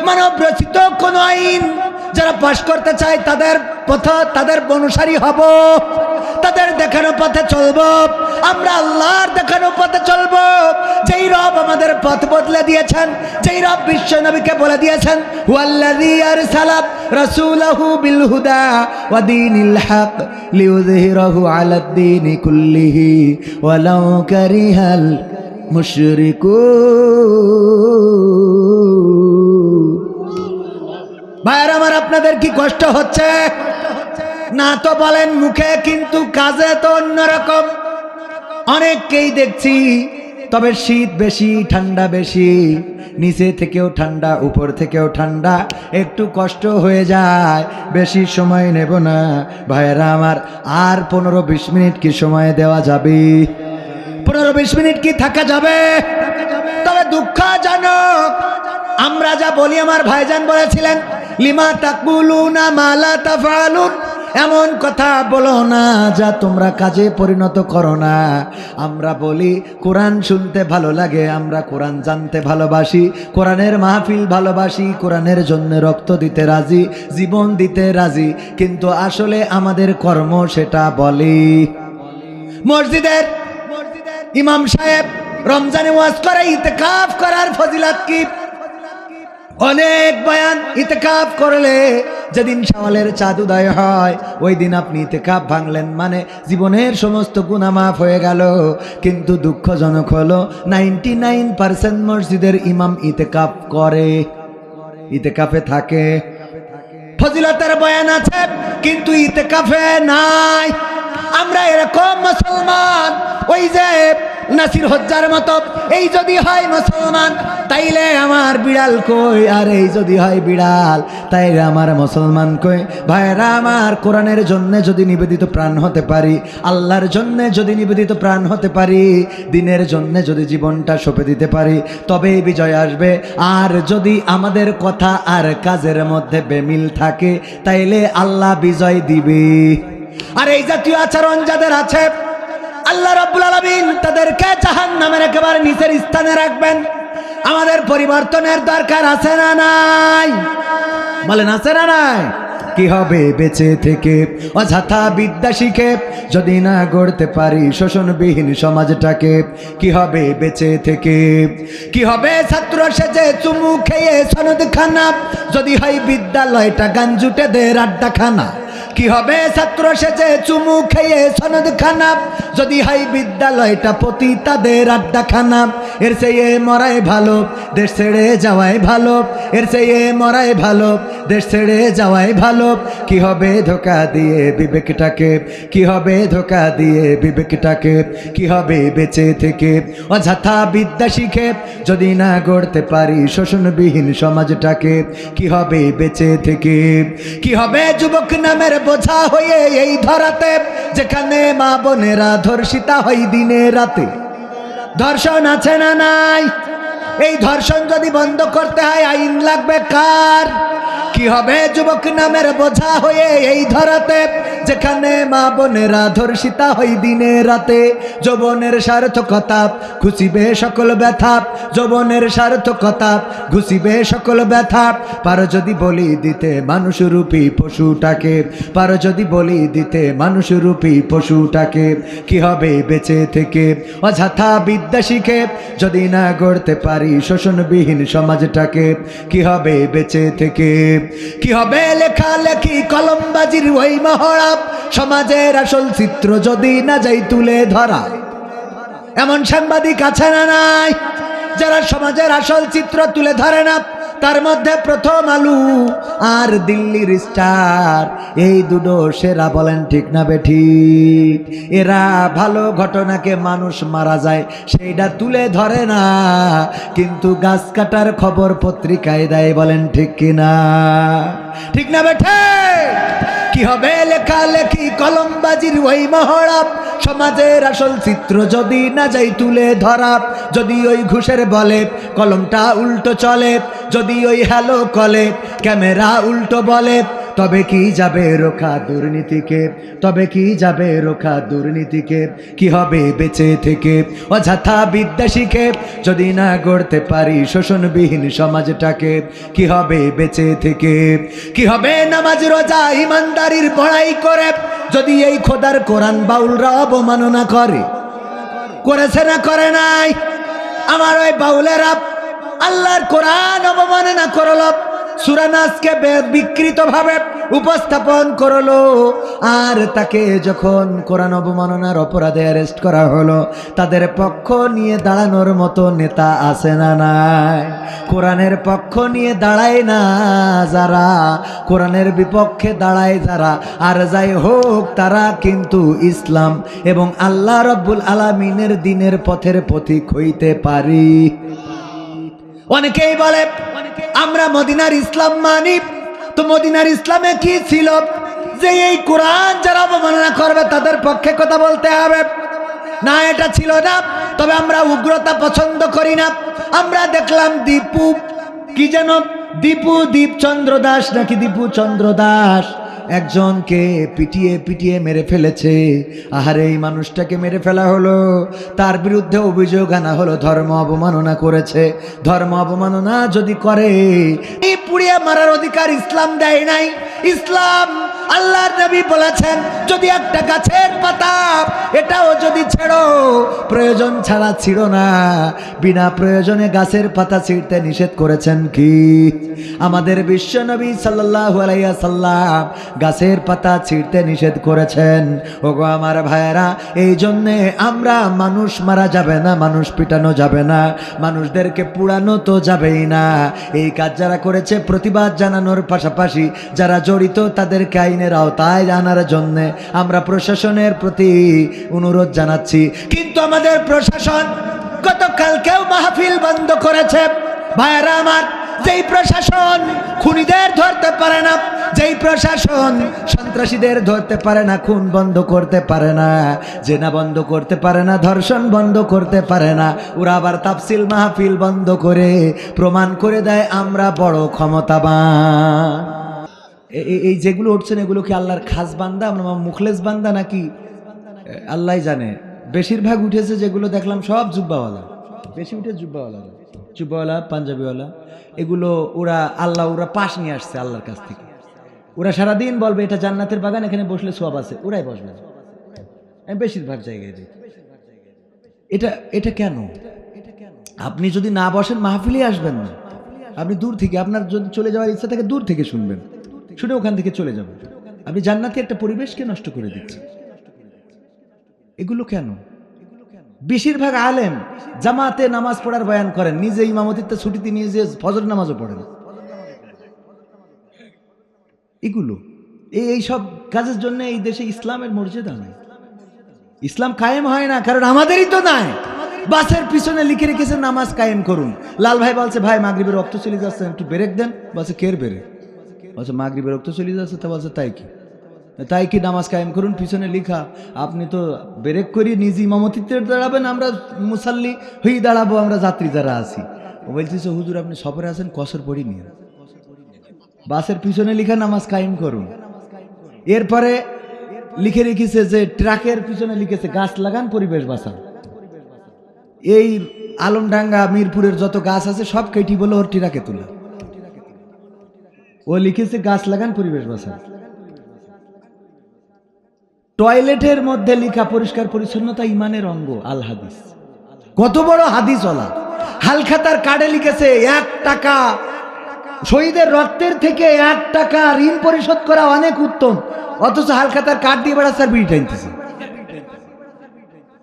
মানব রচিত কোন আইন যারা পাশ করতে চায় তাদের অনুসারী হব, তাদের দেখানো পথে চলবো, আমরা আল্লাহর দেখানো পথে চলবো। যেই রব আমাদের পথ বদলে দিয়েছেন, যেই রব বিশ্ব নবীকে বলে দিয়েছেন হুয়াল্লাযী আরসালা রাসূলাহু বিল হুদা ওয়া দীনিল হক লিইয়ুযহিরাহু আলাদ দীনি কুল্লিহি ওয়ালাউ কারিহাল মুশরিকুন। ভাইরা আমার, আপনাদের কি কষ্ট হচ্ছে? না তো বলেন মুখে, কিন্তু কাজে তো অন্যরকম। অনেককেই দেখছি, তবে শীত বেশি ঠান্ডা বেশি, নিচে থেকেও ঠান্ডা উপর থেকেও ঠান্ডা, একটু কষ্ট হয়ে যায়। বেশি সময় নেব না ভাইরা আমার, আর 15-20 মিনিট কি সময় দেওয়া যাবে? 15-20 মিনিট কি থাকা যাবে? তবে দুঃখজনক আমরা যা বলি, আমার ভাইজান বলেছিলেন লিমা তাকুলুনা মা লা তাফআলুন, এমন কথা বলো না যা তোমরা কাজে পরিণত করো না। আমরা বলি কোরআন শুনতে ভালো লাগে, আমরা কোরআন জানতে ভালোবাসি, কোরআনের মাহফিল ভালোবাসি, কোরআনের জন্য রক্ত দিতে রাজি, জীবন দিতে রাজি, কিন্তু আসলে আমাদের কর্ম সেটা বলি। মসজিদের ইমাম সাহেব রমজানে ওয়াজ করে ইতিকাফ করার ফজিলত কি? অনেক বয়ান। ইতিকাফ করলে যেদিন শাওয়ালের চাঁদ উদয় হয় ওই দিন আপনি ইতিকাফ ভাঙলেন মানে জীবনের সমস্ত গুনাহ মাফ হয়ে গেল। কিন্তু দুঃখজনক হলো 99% মসজিদের ইমাম ইতিকাফ করে, ইতিকাফে থাকে, ফজিলতের বয়ান আছে কিন্তু ইতিকাফে নাই। আমরা এরকম মুসলমান, ওই যে নাসির হজ্জার মতো, এই যদি হয় মুসলমান তাইলে আমার বিড়াল কই, আর এই যদি হয় বিড়াল তাইলে আমার মুসলমান কই। ভাইরা আমার, কোরআনের জন্য যদি নিবেদিত প্রাণ হতে পারি, আল্লাহর জন্য যদি নিবেদিত প্রাণ হতে পারি, দিনের জন্য যদি জীবনটা সঁপে দিতে পারি, তবেই বিজয় আসবে। আর যদি আমাদের কথা আর কাজের মধ্যে বেমিল থাকে তাইলে আল্লাহ বিজয় দিবে। আর এই জাতীয় আচরণ যাদের আছে, আল্লাহ রাব্বুল আলামিন তাদেরকে জাহান্নামের একেবারে নিচের স্থানে রাখবেন। আমাদের পরিবর্তনের দরকার আছে না নাই? বলেন আছে না নাই? কি হবে বেঁচে থেকে? অযথা বিদ্যা শিখে যদি না গড়তে পারি শোষণবিহীন সমাজটাকে, কি হবে বেঁচে থেকে? কি হবে ছাত্র সেজে চুমু খেয়ে সনদ খানা, যদি হয় বিদ্যালয়টা গাঞ্জুটেদের আড্ডাখানা? কি হবে ছাত্র সেজে চুমু খেয়ে সনদ খানা, যদি হয় বিদ্যালয়টা পতিতাদের আড্ডাখানা? এর চেয়ে মরাই ভালো দেশ ছেড়ে যাওয়াই ভালো, এর চেয়ে মরাই ভালো দেশ ছেড়ে যাওয়াই ভালো। কি হবে ধোকা দিয়ে বিবেকটাকে, কি হবে ধোকা দিয়ে বিবেকটাকে, কি হবে বেঁচে থেকে? অযথা বিদ্যা শিখে যদি না গড়তে পারি শোষণবিহীন সমাজটাকে, কি হবে বেঁচে থেকে? কি হবে যুবক নামের বোঝা হয়ে এই ধরাতে, যেখানে মা বোনেরা ধর্ষিতা হয় দিনে রাতে? ধর্ষণ আছে না নাই? এই ধর্ষণ যদি বন্ধ করতে হয় আইন লাগবে কার? কি হবে যুবক নামের বোঝা হয়ে এই ধরাতে, যেখানে মা বোনেরা ধর্ষিতা হয় দিনে রাতে? যৌবনের সার্থকতা ঘুষিবে সকল ব্যথা, যৌবনের সার্থকতা ঘুষিবে সকল ব্যথা। পারো যদি বলি দিতে মানুষরূপী পশুটাকে, পারো যদি বলি দিতে মানুষরূপী পশুটাকে, কি হবে বেঁচে থেকে? অযথা বিদ্যা শিখে যদি না গড়তে পারি শোষণবিহীন সমাজটাকে, কি হবে বেঁচে থেকে? কি হবে লেখালেখি কলমবাজির ওই মহড়া, সমাজের আসল চিত্র যদি না যাই তুলে ধরা? এমন সাংবাদিক আছে না নাই যারা সমাজের আসল চিত্র তুলে ধরে না? তার মধ্যে প্রথম আলো আর দিল্লির স্টার, এই দুটো সেরা, বলেন ঠিক না বেঠিক? এরা ভালো ঘটনাকে মানুষ মারা যায় সেইটা তুলে ধরে না, কিন্তু গাছ কাটার খবর পত্রিকায় দেয়, বলেন ঠিক কিনা? ঠিক না বেঠে? কি হবে লেখালেখি কলমবাজির ওই মহড়া, সমাজের আসল চিত্র যদি না যাই তুলে ধরা? যদি ওই ঘুষের বলে কলমটা উল্টো চলে, যদি ওই হ্যালো কলে ক্যামেরা উল্টো বলে, তবে কি যাবে রোখা দুর্নীতিকে, তবে কি যাবে রোখা দুর্নীতিকে? কি হবে বেঁচে থেকে? অযথা বিদ্যা শিখে যদি না গড়তে পারি শোষণবিহীন সমাজটাকে, কি হবে বেঁচে থেকে? কি হবে নামাজ রোজা ইমানদারির বড়াই করে, যদি এই খোদার কোরআন বাউলরা অবমাননা করে? করেছে না করে নাই? আমার ওই বাউলেরা আল্লাহর কোরআন অবমাননা করলো, সূরা নাসকে বিকৃত ভাবে উপস্থাপন করলো, আর তাকে যখন কোরআন অবমাননার অপরাধে অ্যারেস্ট করা হলো, তাদের পক্ষ নিয়ে দাঁড়ানোর মতো নেতা আছে না নাই? কোরআনের পক্ষ নিয়ে দাঁড়ায় না যারা, কোরআনের বিপক্ষে দাঁড়ায় যারা, আর যাই হোক তারা কিন্তু ইসলাম এবং আল্লাহ রাব্বুল আলামিনের দ্বীনের পথের পথিক হইতে পারি। অনেকেই বলে আমরা মদিনার ইসলাম মানি, তো মদিনার ইসলামে কি ছিল যে এই কোরআন যারা অবমাননা করবে তাদের পক্ষে কথা বলতে হবে? না, এটা ছিল না। তবে আমরা উগ্রতা পছন্দ করি না। আমরা দেখলাম দীপু, কি যেন দীপু দীপচন্দ্র দাস নাকি দীপু চন্দ্র দাস, একজনকে পিটিয়ে পিটিয়ে মেরে ফেলেছে। আহারে, এই মানুষটাকে মেরে ফেলা হলো, তার বিরুদ্ধে অভিযোগ আনা হলো ধর্ম অবমাননা করেছে। ধর্ম অবমাননা যদি করে, এই পুড়িয়ে মারার অধিকার ইসলাম দেয় নাই। ইসলাম, আল্লাহর নবী বলেছেন যদি একটা গাছের পাতা এটাও যদি ছেড়ো, প্রয়োজন ছাড়া ছিড়ো না। বিনা প্রয়োজনে গাছের পাতা ছিঁড়তে নিষেধ করেছেন কি আমাদের বিশ্ব নবী সাল্লাল্লাহু আলাইহি ওয়াসাল্লাম? গাছের পাতা ছিঁড়তে নিষেধ করেছেন। ওগো আমার ভাইয়েরা, এই জন্যে আমরা মানুষ মারা যাবে না, মানুষ পিটানো যাবে না, মানুষদেরকে পুড়ানো তো যাবেই না। এই কাজ যারা করেছে প্রতিবাদ জানানোর পাশাপাশি যারা জড়িত তাদেরকে আইনের আওতায় আনার জন্যে আমরা প্রশাসনের প্রতি অনুরোধ জানাচ্ছি। কিন্তু আমাদের প্রশাসন গতকালকেও মাহফিল বন্ধ করেছে। ভাইয়েরা আমার, যেই প্রশাসন খুনিদের ধরতে পারে না, যেই প্রশাসন সন্ত্রাসীদের ধরতে পারে না, খুন বন্ধ করতে পারে না, জেনা বন্ধ করতে পারে না, ধর্ষণ বন্ধ করতে পারে না, ওরা আবার তাফসিল মাহফিল বন্ধ করে প্রমাণ করে দেয় আমরা বড় ক্ষমতাবান। এই যেগুলো উঠছেন এগুলো কি আল্লাহর খাস বান্দা, মুখলেস বান্দা নাকি আল্লাহ জানে। বেশিরভাগ উঠেছে যেগুলো দেখলাম সব জুব্বাওয়ালা, বেশি উঠে জুব্বাওয়ালা পাঞ্জাবিওয়ালা, এগুলো ওরা পাশ নিয়ে আসছে আল্লাহর কাছ থেকে। ওরা সারাদিন বলবে এটা জান্নাতের বাগান, এখানে বসলে সওয়াব আছে, ওরাই বসবে। আমি বেশিরভাগ জায়গায় দেখি এটা কেন? আপনি যদি না বসেন মাহফিলে আসবেন না, আপনি দূর থেকে, আপনার যদি চলে যাওয়ার ইচ্ছা থাকে দূর থেকে শুনবেন, শুনে ওখান থেকে চলে যাবেন। আপনি জান্নাতি একটা পরিবেশকে নষ্ট করে দিচ্ছেন। এগুলো কেন? বেশিরভাগ আলেম জামাতে নামাজ পড়ার বয়ান করেন, নিজে ইমামতিতে ছুটিতে নিয়ে যে ফজর নামাজও পড়েন। এগুলো এই সব কাজের জন্য এই দেশে ইসলামের মর্যাদা নাই, ইসলাম কায়েম হয় না, কারণ আমাদেরই তো নাই। বাসের পিছনে লিখে রেখেছে নামাজ কায়েম করুন। লাল ভাই বলছে ভাই মাগরিবের রক্ত চলে যাচ্ছে, একটু ব্রেক দেন। বলছে কের ব্রেক? বলছে মাগরিবের রক্ত চলে যাচ্ছে। তা বলছে তাই কি নামাজ কায়েম করুন পিছনে লিখা? আপনি তো ব্রেক করি নিজে ইমামতিতে দাঁড়াবেন, আমরা মুসাল্লি হয়ে দাঁড়াবো, আমরা যাত্রী যারা আছি। ও বলতেছে হুজুর আপনি সফরে আছেন, কসর পড়ি নিয়ে বাসের পিছনে লিখা নামাজ কায়েম করুন। এরপরে লিখে রেখেছে যে ট্রাকের পিছনে লিখেছে গাছ লাগান পরিবেশ বাঁচান। এই আলমডাঙ্গা মিরপুরের যত গাছ আছে সব কেটি বলে ওর ট্রাকে তোলা। ও লিখেছে গাছ লাগান পরিবেশ বাঁচান। টয়লেটের মধ্যে লিখা পরিষ্কার পরিচ্ছন্নতা ইমানের অঙ্গ, আল হাদিস। কত বড় হাদিস ওলা। হালখাতার কার্ডে লিখেছে 1 টাকা, শহীদের রক্তের থেকে 1 টাকা ঋণ পরিশোধ করা অনেক উত্তম, অথচ হালখাতার কার্ড দিয়ে বেড়া স্যার বিড়ি টানতেছে।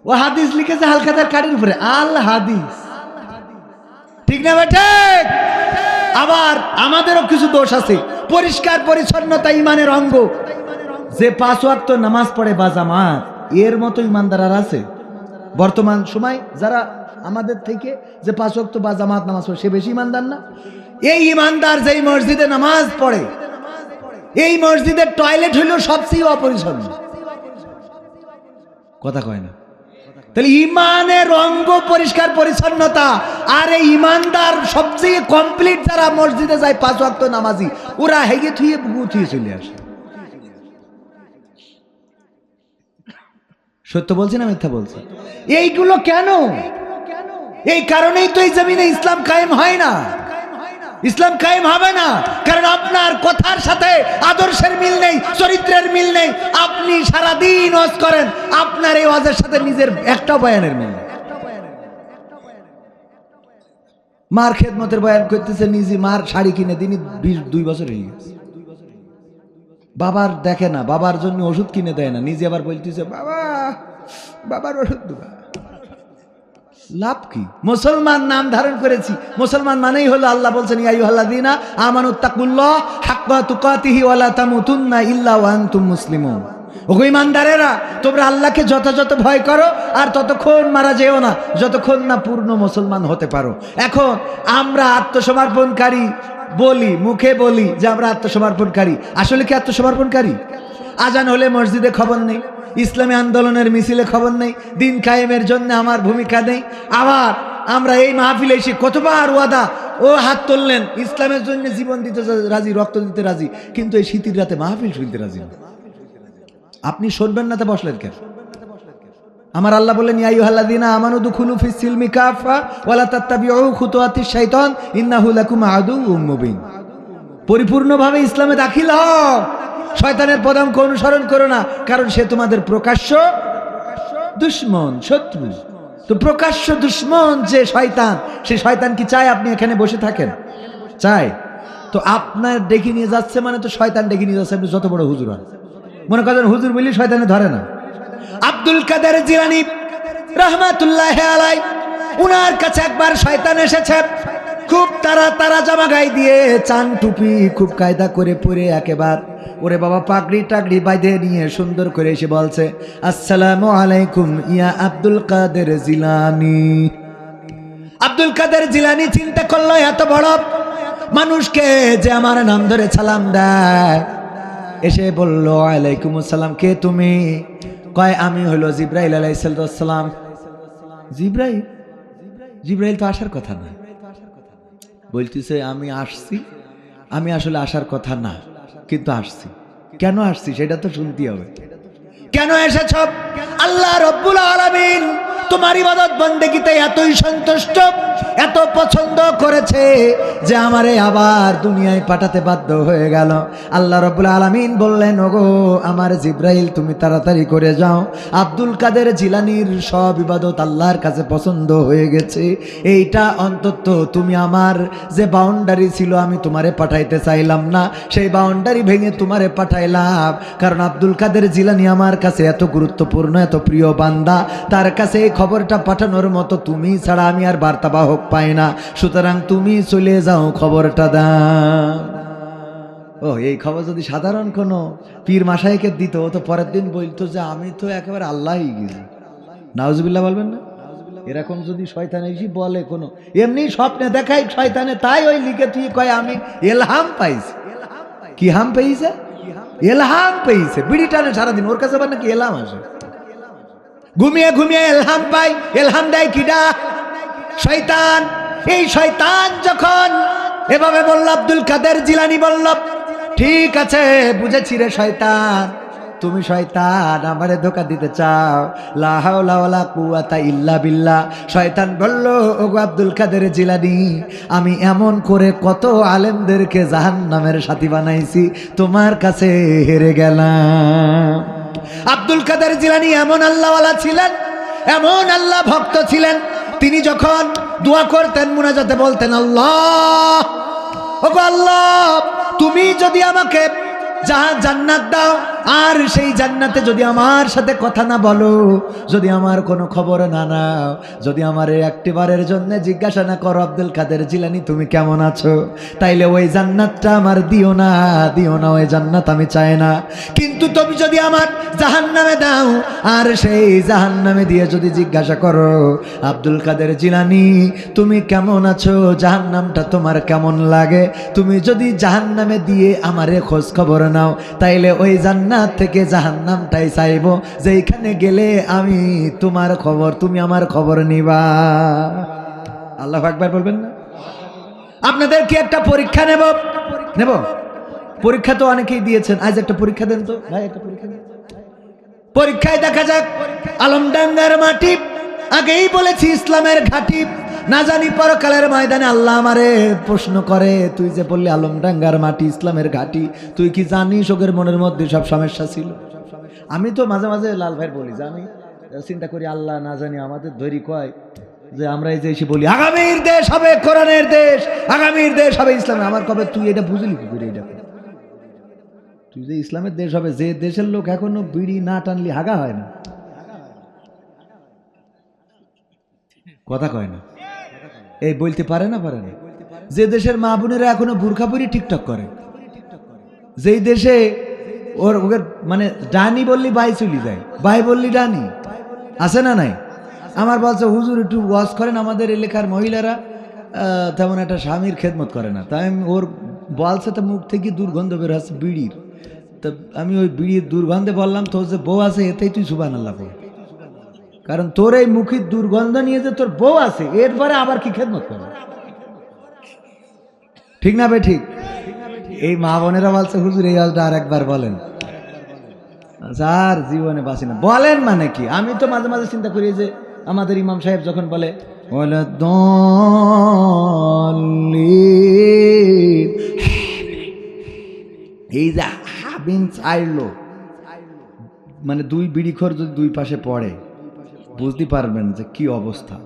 ও হাদিস লিখেছে হালখাতার কার্ডের উপরে, আল হাদিস। ঠিক না বেটা? আবার আমাদেরও কিছু দোষ আছে। পরিষ্কার পরিচ্ছন্নতা ইমানের অঙ্গ। যে 5 ওয়াক্ত নামাজ পড়ে বা জামাত, এর মতো ইমানদার আর আছে বর্তমান সময়? যারা আমাদের থেকে যে 5 ওয়াক্ত বা জামাত নামাজ পড়ে, সে বেশি ইমানদার না? এই ইমানদার যেই মসজিদে নামাজ পড়ে, এই মসজিদের টয়লেট হইল সবচেয়ে অপরিচ্ছন্ন। কথা কয় না? তাহলে ইমানের অঙ্গ পরিষ্কার পরিচ্ছন্নতা। আর এই ইমানদার সবচেয়ে কমপ্লিট যারা মসজিদে যায় 5 ওয়াক্ত নামাজি, ওরা হেগে থুয়ে গুছিয়ে চলে আসে। সত্য বলছি না মিথ্যা বলছি? এইগুলো কেন? এই কারণেই তো এই জমিনে ইসলাম কায়েম হয় না, ইসলাম কায়েম হবে না। কারণ আপনার কথার সাথে আদর্শের মিল নেই, চরিত্রের মিল নেই। আপনি সারাদিন ওয়াজ করেন, আপনার এই ওয়াজের সাথে নিজের একটা বয়ানের মিল নেই। মার খেদমতের বয়ান করতেছে, নিজে মার শাড়ি কিনে তিনি 2 বছর হয়ে গেছে। বাবার দেখে না, বাবার জন্য ওষুধ কিনে দেয় না, নিজে আবার বলতেছে বাবার ওষুধ দেবা। লাভ কি? মুসলমান নাম ধারণ করেছি, মুসলমান মানেই হলো আল্লাহ বলছেন ইয়া আইয়ুহাল্লাযীনা আমানুত্তাকুল্লাহ হাক্কা তুকাতিহি ওয়া লা তামুতুন্না ইল্লা ওয়া আনতুম মুসলিমুন। ওগো ঈমানদারেরা, তোমরা আল্লাহকে যথাযথ ভয় করো আর ততক্ষণ মারা যেও না যতক্ষণ না পূর্ণ মুসলমান হতে পারো। এখন আমরা আত্মসমর্পণকারী বলি, মুখে বলি যে আমরা আত্মসমর্পণকারী, আসলে কি আত্মসমর্পণকারী? আজান হলে মসজিদে খবর নেই, ইসলামী আন্দোলনের মিছিলে খবর নেই, দিন কায়েমের জন্য আমার ভূমিকা নেই। আবার আমরা এই মাহফিলে এসে কতবার ওয়াদা, ও হাত তুললেন ইসলামের জন্য জীবন দিতে রাজি, রক্ত দিতে রাজি, কিন্তু এই শীতের রাতে মাহফিল শুনতে রাজি না। আপনি শুনবেন না তো বসলেন কেন? আমার আল্লাহ বললেন ইয়া আইয়ুহাল্লাযীনা আমানু দুখুলু ফিস সিলমি কাফা ওয়া লা তাত্তাবিউ খুতুওয়াতিশ শাইতান ইন্নাহু লাকুম আদুউম মুবিন। পরিপূর্ণভাবে ইসলামে দাখিল হও, শয়তানের পদাঙ্ক অনুসরণ করো না, কারণ সে তোমাদের প্রকাশ্য দুশমন, শত্রু। তো প্রকাশ্য দুশমন যে শয়তান, সে শয়তান কি চায় আপনি এখানে বসে থাকেন? চায়? তো আপনার ডেকে নিয়ে যাচ্ছে মানে তো শয়তান ডেকে নিয়ে যাচ্ছে। আপনি যত বড় হুজুর হন, মনে করেন হুজুর বলি শয়তানে ধরে না। আব্দুল কাদের জিলানী রাহমাতুল্লাহি আলাইহি, উনার কাছে একবার শয়তান এসেছে, খুব তারা জামা গায়ে দিয়ে, চান টুপি খুব কায়দা করে পরে, একেবারে ওরে বাবা পাগড়ি টাগড়ি বাইধে নিয়ে সুন্দর করে এসে বলছে আসসালামু আলাইকুম ইয়া আব্দুল কাদের জিলানী। আব্দুল কাদের জিলানী চিন্তা করলো এত বড় মানুষকে যে আমার নাম ধরে সালাম দেয়, এসে বলল ওয়ালাইকুম আসসালাম। কে তুমি? কয় আমি হলো জিব্রাইল আলাইহিস সালাম। জিব্রাইল তো আসার কথা না। বলতেছে আমি আসছি, আমি আসলে আসার কথা না, কিন্তু আসছি। কেন আসছি সেটা তো শুনতে হবে। কেন এসেছ? আল্লাহ রাব্বুল আলামিন তোমার ইবাদত বন্দেগীতে এতই সন্তুষ্ট, এত পছন্দ করেছে যে আমারে আবার দুনিয়ায় পাঠাতে বাধ্য হয়ে গেল। আল্লাহ রাব্বুল আলামিন বললেন, ওগো আমার জিব্রাইল, তুমি তাড়াতাড়ি করে যাও, আব্দুল কাদের জিলানীর সব ইবাদত আল্লাহর কাছে পছন্দ হয়ে গেছে। এইটা অন্তত তুমি আমার যে বাউন্ডারি ছিল আমি তোমারে পাঠাইতে চাইলাম না, সেই বাউন্ডারি ভেঙে তোমারে পাঠাইলাম। কারণ আব্দুল কাদের জিলানী আমার কাছে এত গুরুত্বপূর্ণ, এত প্রিয় বান্দা, তার কাছে এই খবরটা পাঠানোর মতো তুমি ছাড়া আমি আর বার্তাবাহক পাই না। সুতরাং তুমি চলে যাও, খবরটা দাও। ও, এই খবর যদি সাধারণ কোনো পীর মাশায়েখকে দিত, ও তো পরের দিন বলতো যে আমি তো একেবারে আল্লাহই গেছি। নাউজুবিল্লাহ বলবেন না? এরকম যদি শয়তানে এসে বলে কোনো, এমনি স্বপ্নে দেখাই শয়তানে, তাই ওই লিখে তুই কয় আমি এলহাম পাইছি। কি হাম পেয়েছে? এলহাম পেয়েছে। বিড়ি টানে সারাদিন, ওর কাছে আবার নাকি এলহাম আসে। ঘুমিয়ে ঘুমিয়ে এলহাম পাই। এলহাম দেয় কিডা? শয়তান। এই শয়তান যখন এভাবে বলল, আব্দুল কাদের জিলানী বলল, ঠিক আছে বুঝেছি রে শয়তান, তুমি শয়তান, আমারে ধোঁকা দিতে চাও। লা হাওলা ওয়ালা কুওয়াতা ইল্লা বিল্লাহ। শয়তান বলল, ওগো আব্দুল কাদের জিলানী, আমি এমন করে কত আলেমদেরকে জাহান্নামের সাথী বানাইছি, তোমার কাছে হেরে গেলাম। আব্দুল কাদের জিলানী এমন আল্লাহওয়ালা ছিলেন, এমন আল্লাহ ভক্ত ছিলেন, তিনি যখন দোয়া করতেন মুনাজাতে বলতেন, আল্লাহ, ওগো আল্লাহ, তুমি যদি আমাকে জান্নাত দাও, আর সেই জান্নাতে যদি আমার সাথে কথা না বলো, যদি আমার কোনো খবর না নাও, যদি আমার একটিবারের জন্য জিজ্ঞাসা না করো আব্দুল কাদের জিলানী তুমি কেমন আছো, তাইলে ওই জান্নাতটা আমার দিও না, দিও না, ওই জান্নাত আমি চাই না। কিন্তু তুমি যদি আমার জাহান্নামে দাও, আর সেই জাহান্নামে দিয়ে যদি জিজ্ঞাসা করো আব্দুল কাদের জিলানী তুমি কেমন আছো, জাহান্নামটা তোমার কেমন লাগে, তুমি যদি জাহান্নামে দিয়ে আমারে খোঁজ খবর নাও, তাইলে ওই জান্নাত থেকে জাহান্নামটাই চাইবো, যেখানে গেলে আমি তোমার খবর, তুমি আমার খবর নিবা। আল্লাহু আকবার বলবেন না? আপনাদের কি একটা পরীক্ষা নেব? পরীক্ষা তো অনেকেই দিয়েছেন, আজ একটা পরীক্ষা দেন তো ভাই, একটা পরীক্ষা দেন। পরীক্ষায় দেখা যাক আলমডাঙ্গার মাটি, আগেই বলেছি ইসলামের ঘাঁটি। না জানি পরকালের ময়দানে আল্লাহ আমারে প্রশ্ন করে, তুই যে বললি আলমডাঙ্গার মাটি ইসলামের ঘাঁটি, তুই কি জানিস ওদের মনের মধ্যে সব সমস্যা ছিল? আমি তো মাঝে মাঝে লাল ভাই বলি যে আমি চিন্তা করি, আল্লাহ না জানি আমাদের ধরি কয় যে আমরা এই যে এসে বলি আগামীর দেশ হবে কোরআনের দেশ, আগামীর দেশ হবে ইসলামে। আমার কবে তুই এটা বুঝলি কি করে? এটা তুই যে ইসলামের দেশ হবে, যে দেশের লোক এখনো বিড়ি না টানলি হাগা হয় না, কথা কয় না, এই বলতে পারে না, পারে না। যে দেশের মা বোনেরা এখনো বুরখা পরি টিকটক করে, যেই দেশে ওর মানে ডানি বললি বাই চলি যায়, বাই বললি ডানি, আছে না নাই? আমার বলছে হুজুর একটু ওয়াজ করেন, আমাদের এলাকার মহিলারা তেমন একটা স্বামীর খেদমত করে না। তাই আমি ওর বলছে, তো মুখ থেকে দুর্গন্ধ বের হচ্ছে বিড়ির, তো আমি ওই বিড়ির দুর্গন্ধে বললাম, তোর যে বউ আছে এতেই তুই সুবহানাল্লাহ বল, কারণ তোর এই মুখের দুর্গন্ধ নিয়ে যে তোর বউ আছে, এরপরে আবার কি খেদমত করে? ঠিক না বে ঠিক? এই মা বোনেরা বলছে হুজুর এই আজটা আর একবার বলেন। আর জীবনে বাঁচি না বলেন মানে কি? আমি তো মাঝে মাঝে চিন্তা করি যে আমাদের ইমাম সাহেব যখন বলে এই যে হাবিন চাইলো, মানে দুই বিড়িখোর যদি দুই পাশে পড়ে বুঝতে পারবেন যে কি অবস্থা।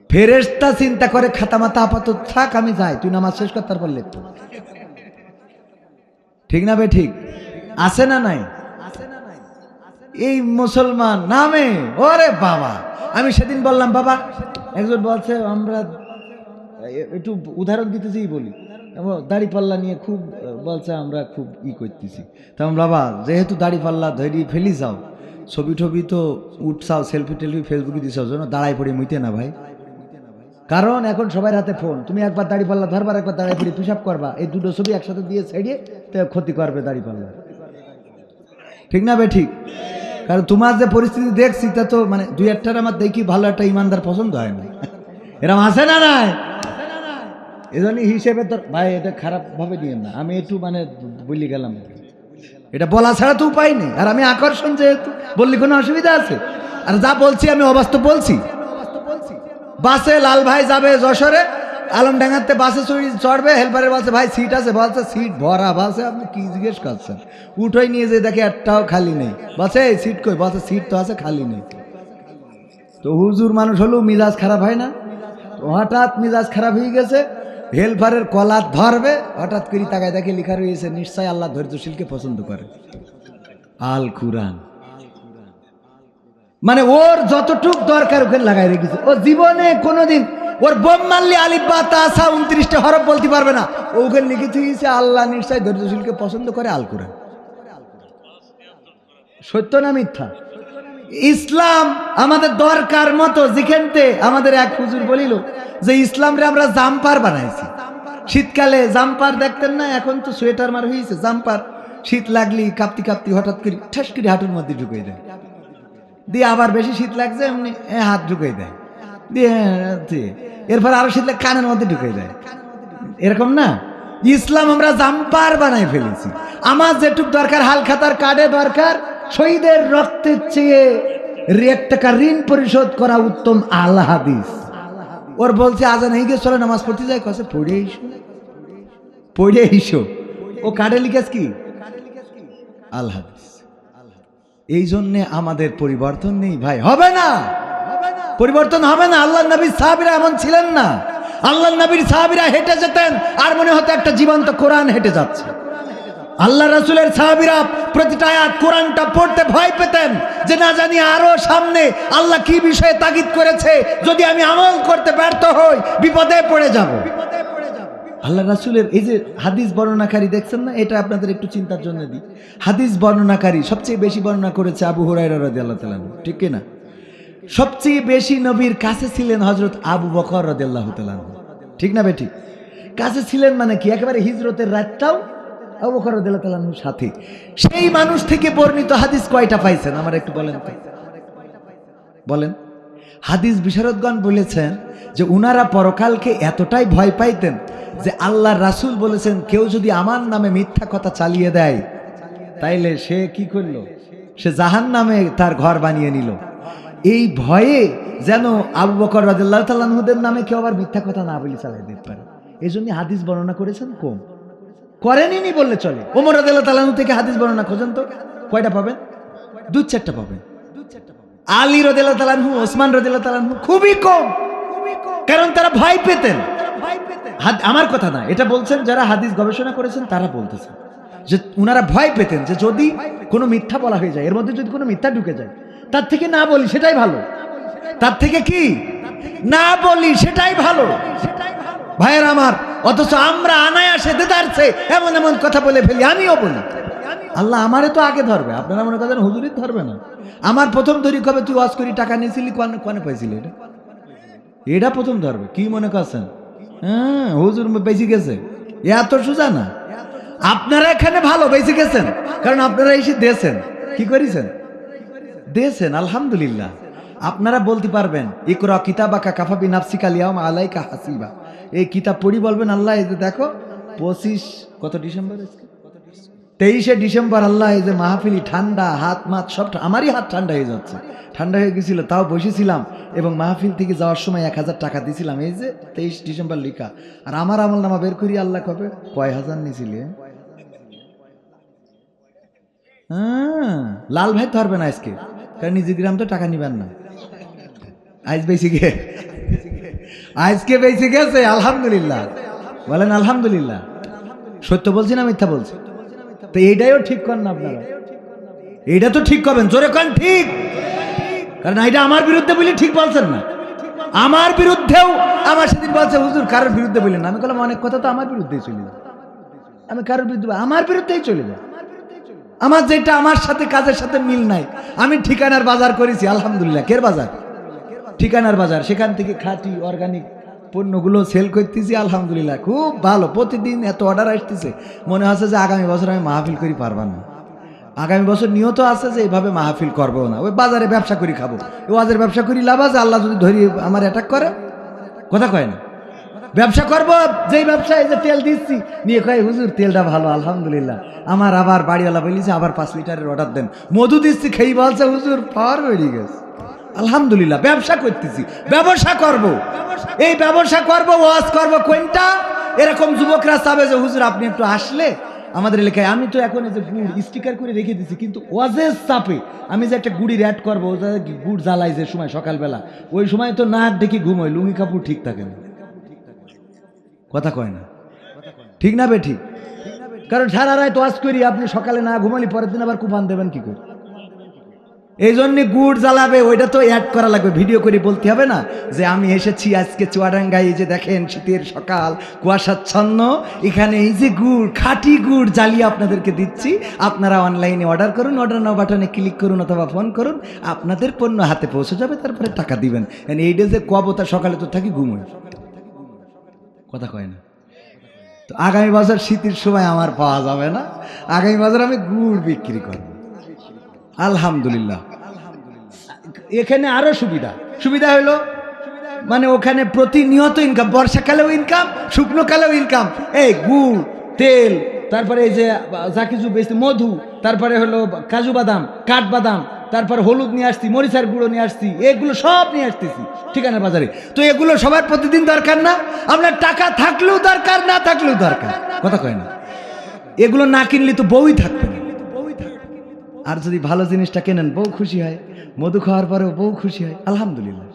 ফেরেশতা চিন্তা করে খাতা মাথা আপাতত থাক, আমি যাই, তুই নামাজ শেষ কর, তারপর লিখতো। ঠিক না বে ঠিক? আছে না নাই? এই মুসলমান নামে ওরে বাবা, আমি সেদিন বললাম বাবা, একজন বলছে আমরা একটু উদাহরণ দিতেছি বলি, দাড়ি পাল্লা নিয়ে খুব বলছে আমরা খুব করতেছি। তেমন বাবা, যেহেতু দাড়ি পাল্লা ধরি ফেলি যাও, ছবি টবি তো উঠছাও, সেলফি টেলফি ফেসবুকে দিছাও, জন্য দাঁড়াই পড়ে মুইতে না ভাই, কারণ এখন সবার হাতে ফোন। তুমি একবার দাড়ি পাল্লা ধরবার, একবার দাঁড়াই পড়ে পিসাব করবা, এই দুটো ছবি একসাথে দিয়ে ছেড়িয়ে তো ক্ষতি করবে দাড়ি পাল্লা। ঠিক না বে ঠিক? কারণ তোমার যে পরিস্থিতি দেখছি তা তো মানে দুই একটার আমার দেখি ভালো একটা ইমানদার পছন্দ হয় না, এরকম আছে না নাই? এজন্য হিসেবে তোর ভাই এটা খারাপ ভাবে নিয়ে না, আমি একটু মানে বলি গেলাম, এটা বলা ছাড়া তো উপায় নেই। আর আমি আকর্ষণ যেহেতু বললি কোনো অসুবিধা আছে? আর যা বলছি আমি অবাস্তব বলছি? বাসে লাল ভাই যাবে যশোরে, আলমডাঙ্গাতে বাসে চড়বে, হেল্পারের বাসে ভাই সিট আছে, বলছে সিট ভরা। বাসে আপনি কি জিজ্ঞেস করছেন? উঠোই নিয়ে যে দেখে একটাও খালি নেই। বলছে এই সিট কই? বলছে সিট তো আছে, খালি নেই। তো হুজুর মানুষ হলেও মিজাজ খারাপ হয় না? হঠাৎ মিজাজ খারাপ হয়ে গেছে, হেল্পারের কলার ধরবে, হঠাৎ করে তাকায় দেখে লেখা রয়েছে নিশ্চয় আল্লাহ ধৈর্যশীলকে পছন্দ করে। আল কুরআন। মানে ওর যতটুক দরকার ওখানে লাগাই রেখেছে। ও জীবনে কোনোদিন ওর বোম মারলে আলিফ বা তাসা 29টা হরফ বলতে পারবে না। ওখানে লিখে দিয়েছে আল্লাহ নিশ্চয় ধৈর্যশীলকে পছন্দ করে, আল কুরআন। সত্য না মিথ্যা? ইসলাম আমাদের দরকার মতো, যেখানতে আমাদের এক হুজুর বলিল যে ইসলামরে আমরা জাম্পার বানাইছি। শীতকালে জাম্পার দেখতেন না, এখন তো সোয়েটার মার হয়েছে। জাম্পার শীত লাগলি কাঁপতি কাঁপতি হঠাৎ করে ঠাস করে হাঁটুর মধ্যে ঢুকে দেয়, দিয়ে আবার বেশি শীত লাগছে এমনি হাত ঢুকে দেয়, দিয়ে এরপর আরো শীত লাগে কানের মধ্যে ঢুকে দেয়। এরকম না, ইসলাম আমরা জাম্পার বানাই ফেলেছি। আমার যেটুক দরকার হালখাতার কার্ডে দরকার, শহীদের রক্তের চেয়ে 1 টাকা ঋণ পরিশোধ করা উত্তম আল হাদিস। ওর বলছে আজান হয়ে গিয়ে চলে নামাজ পড়তে যায়, কছে পড়ে এসো, পড়ে এসো। ও কার্ডে লিখেছ কি? আল হাদিস। এই জন্যে আমাদের পরিবর্তন নেই ভাই, হবে না, পরিবর্তন হবে না। আল্লাহ নবীর সাহাবীরা এমন ছিলেন না। আল্লাহ নবীর সাহাবীরা হেঁটে যেতেন আর মনে হতো একটা জীবন্ত কোরআন হেঁটে যাচ্ছে। আল্লাহ রাসূলের সাহাবীরা প্রতিটা আয়াত কোরআনটা পড়তে ভয় পেতেন যে না জানি আরো সামনে আল্লাহ কি বিষয়ে তাগিদ করেছে, যদি আমি আমল করতে ব্যর্থ হই বিপদে পড়ে যাব। আল্লাহ রাসূলের এই যে হাদিস বর্ণনাকারী দেখছেন না, এটা আপনাদের একটু চিন্তার জন্য দিই। হাদিস বর্ণনাকারী সবচেয়ে বেশি বর্ণনা করেছে আবু হুরায়রা রাদিয়াল্লাহু তাআলা, ঠিক কি না? সবচেয়ে বেশি নবীর কাছে ছিলেন হযরত আবু বকর রাদিয়াল্লাহু তাআলা, ঠিক না বেঠিক? কাছে ছিলেন মানে কি, একেবারে হিজরতের রাতটাও আবু বকর রাদিয়াল্লাহু তাআলার সাথে। সেই মানুষ থেকে বর্ণিত হাদিস কয়টা পাইছেন আমার একটু বলেন তো, বলেন। হাদিস বিশারদগণ বলেছেন যে উনারা পরকালকে এতটাই ভয় পাইতেন যে আল্লাহর রাসূল বলেছেন কেউ যদি আমার নামে মিথ্যা কথা চালিয়ে দেয় তাইলে সে কি করলো? সে জাহান্নামে তার ঘর বানিয়ে নিল। এই ভয়ে যেন আবু বকর রাদিয়াল্লাহু তাআলা আনহুদের নামে কেউ আবার মিথ্যা কথা না বলে চালাই দিতে পারে, এই জন্য হাদিস বর্ণনা করেছেন কম, করেনি বললে চলে। ওমর রাদিয়াল্লাহু তাআলা আনহু থেকে হাদিস বর্ণনা খোঁজেন তো, কয়টা পাবেন? 2-4টা পাবেন। আলী রাদিয়াল্লাহু তাআলা আনহু, ওসমান রাদিয়াল্লাহু তাআলা আনহু খুবই কম, কারণ তারা ভয় পেতেন। আমার কথা না, এটা বলছেন যারা হাদিস গবেষণা করেছেন তারা বলতেছেন যে উনারা ভয় পেতেন যে যদি কোনো মিথ্যা বলা হয়ে যায়, এর মধ্যে যদি কোনো মিথ্যা ঢুকে যায়, তার থেকে না বলি সেটাই ভালো, তার থেকে কি না বলি সেটাই ভালো। ভাইয়ের আমার, অথচ আমরা আনায়াসে দেদারছে এমন এমন কথা বলে ফেলি। আমিও বলি আল্লাহ আমারে তো আগে ধরবে, আপনারা মনে করেন হুজুরই ধরবে না। আমার প্রথম ধরি কবে তুই ওয়াজ করি টাকা নিয়েছিলি, কোনে পাইছিলি, এটা প্রথম ধরবে। কি মনে করছেন? হ্যাঁ, হুজুর বেঁচে গেছে, এত সোজা না। আপনারা এখানে ভালো বেঁচে গেছেন, কারণ আপনারা এসে দিয়েছেন। কি করেছেন? দিয়েছেন, আলহামদুলিল্লাহ। আপনারা বলতে পারবেন ইকরা কিতাবাকা কাফা বিনাফসিকা আল-ইয়াওমা আলাইকা হাসিবা। এই কিতাব পড়ি বলবেন আল্লাহ এই যে দেখো 25 কত ডিসেম্বর, 23শে ডিসেম্বর আল্লাহ এই যে মাহফিলি ঠান্ডা, হাত মাত সব আমারই হাত ঠান্ডা হয়ে যাচ্ছে, ঠান্ডা হয়ে গেছিল, তাও বসেছিলাম এবং মাহফিল থেকে যাওয়ার সময় 1000 টাকা দিয়েছিলাম। এই যে 23 ডিসেম্বর লিখা, আর আমার আমল নামা বের করি আল্লাহ কবে কয় হাজার নিয়েছিলে। হ্যাঁ, লাল ভাই ধরবে না আজকে, কারণ নিজের গ্রাম তো টাকা নিবেন না। আজ বেশি গে, আজকে বেশি গেছে, আলহামদুলিল্লাহ বলেন আলহামদুলিল্লাহ। সত্য বলছি না মিথ্যা বলছি? তো এইটাও ঠিক করেন না আপনারা, এইটা তো ঠিক করবেন, জোরে করেন ঠিক। কারণ এটা আমার বিরুদ্ধে বলি ঠিক বলছেন না, আমার বিরুদ্ধেও আমার সেদিন বলছে হুজুর কারোর বিরুদ্ধে বললেন না। আমি বললাম অনেক কথা তো আমার বিরুদ্ধেই চলে যায়, আমি কারোর বিরুদ্ধে, আমার বিরুদ্ধেই চলে যায়। আমার যেটা আমার সাথে কাজের সাথে মিল নাই, আমি ঠিকানার বাজার করেছি আলহামদুলিল্লাহ। কের বাজার? ঠিকানার বাজার। সেখান থেকে খাঁটি অর্গানিক পণ্যগুলো সেল করতেছি আলহামদুলিল্লাহ, খুব ভালো। প্রতিদিন এত অর্ডার আসতেছে, মনে হচ্ছে যে আগামী বছর আমি মাহফিল করি পারবা না। আগামী বছর নিয়ত আছে যে এইভাবে মাহফিল করবো না, ওই বাজারে ব্যবসা করি খাবো। ওয়াজের ব্যবসা করি লাভ আছে, আল্লাহ যদি ধরি আমার অ্যাটাক করে, কথা কয় না। ব্যবসা করব, যেই ব্যবসায় যে তেল দিচ্ছি নিয়ে কয় হুজুর তেলটা ভালো আলহামদুলিল্লাহ। আমার আবার বাড়িওয়ালা বলেছে আবার 5 লিটারের অর্ডার দেন। মধু দিচ্ছি, খেয়ে বলছে হুজুর পাওয়ার বেরিয়ে গেছে। আলহামদুলিল্লাহ ব্যবসা করতেছি, ব্যবসা করব, এই ব্যবসা করব, ওয়াজ করব। কোনটা এরকম যুবকরা চাবে যে হুজুর আপনি একটু আসলে আমাদের এলাকায়। আমি তো এখন এই যে গুড় স্টিকার করে রেখে দিচ্ছি, কিন্তু ওয়াজের চাপে আমি যে একটা গুড়ি অ্যাড করবো, গুড় জ্বালাই যে সময় সকালবেলা, ওই সময় তো নাক দেখি ঘুম হয়, লুঙ্গি কাপড় ঠিক থাকে না। কথা কয় না, ঠিক না বে ঠিক? কারণ সারা রাত ওয়াজ করি, আপনি সকালে না ঘুমালি পরের দিন আবার কুপান দেবেন কি করে? এই জন্য গুড় জ্বালাবে, ওইটা তো অ্যাড করা লাগবে, ভিডিও করে বলতে হবে না যে আমি এসেছি আজকে চুয়াডাঙ্গায়, এই যে দেখেন শীতের সকাল, কুয়াশাচ্ছন্ন, এখানে এই যে গুড়, খাঁটি গুড় জ্বালিয়ে আপনাদেরকে দিচ্ছি, আপনারা অনলাইনে অর্ডার করুন, অর্ডার নাও বাটনে ক্লিক করুন অথবা ফোন করুন, আপনাদের পণ্য হাতে পৌঁছে যাবে, তারপরে টাকা দিবেন। এইটা যে কবতা সকালে তো থাকি ঘুমোয়, কথা কয় না। তো আগামী বছর শীতের সময় আমার পাওয়া যাবে না, আগামী বছর আমি গুড় বিক্রি করব আলহামদুলিল্লাহ। এখানে আরো সুবিধা হলো, মানে ওখানে প্রতিনিয়ত ইনকাম, বর্ষাকালেও ইনকাম, শুকনো কালেও ইনকাম। এই গুড়, তেল, তারপরে এই যে যা কিছু বেশি মধু, তারপরে হলো কাজু বাদাম, কাঠবাদাম, তারপর হলুদ নিয়ে আসছি, মরিচার গুঁড়ো নিয়ে আসছি, এগুলো সব নিয়ে আসতেছি ঠিকানা বাজারে। তো এগুলো সবার প্রতিদিন দরকার না? আপনার টাকা থাকলেও দরকার, না থাকলেও দরকার, কথা কয় না। এগুলো না কিনলে তো বউই থাকবে না। আর যদি ভালো জিনিসটা কেনেন, বউ খুশি হয়, মধু খাওয়ার পরেও বউ খুশি হয়, আলহামদুলিল্লাহ।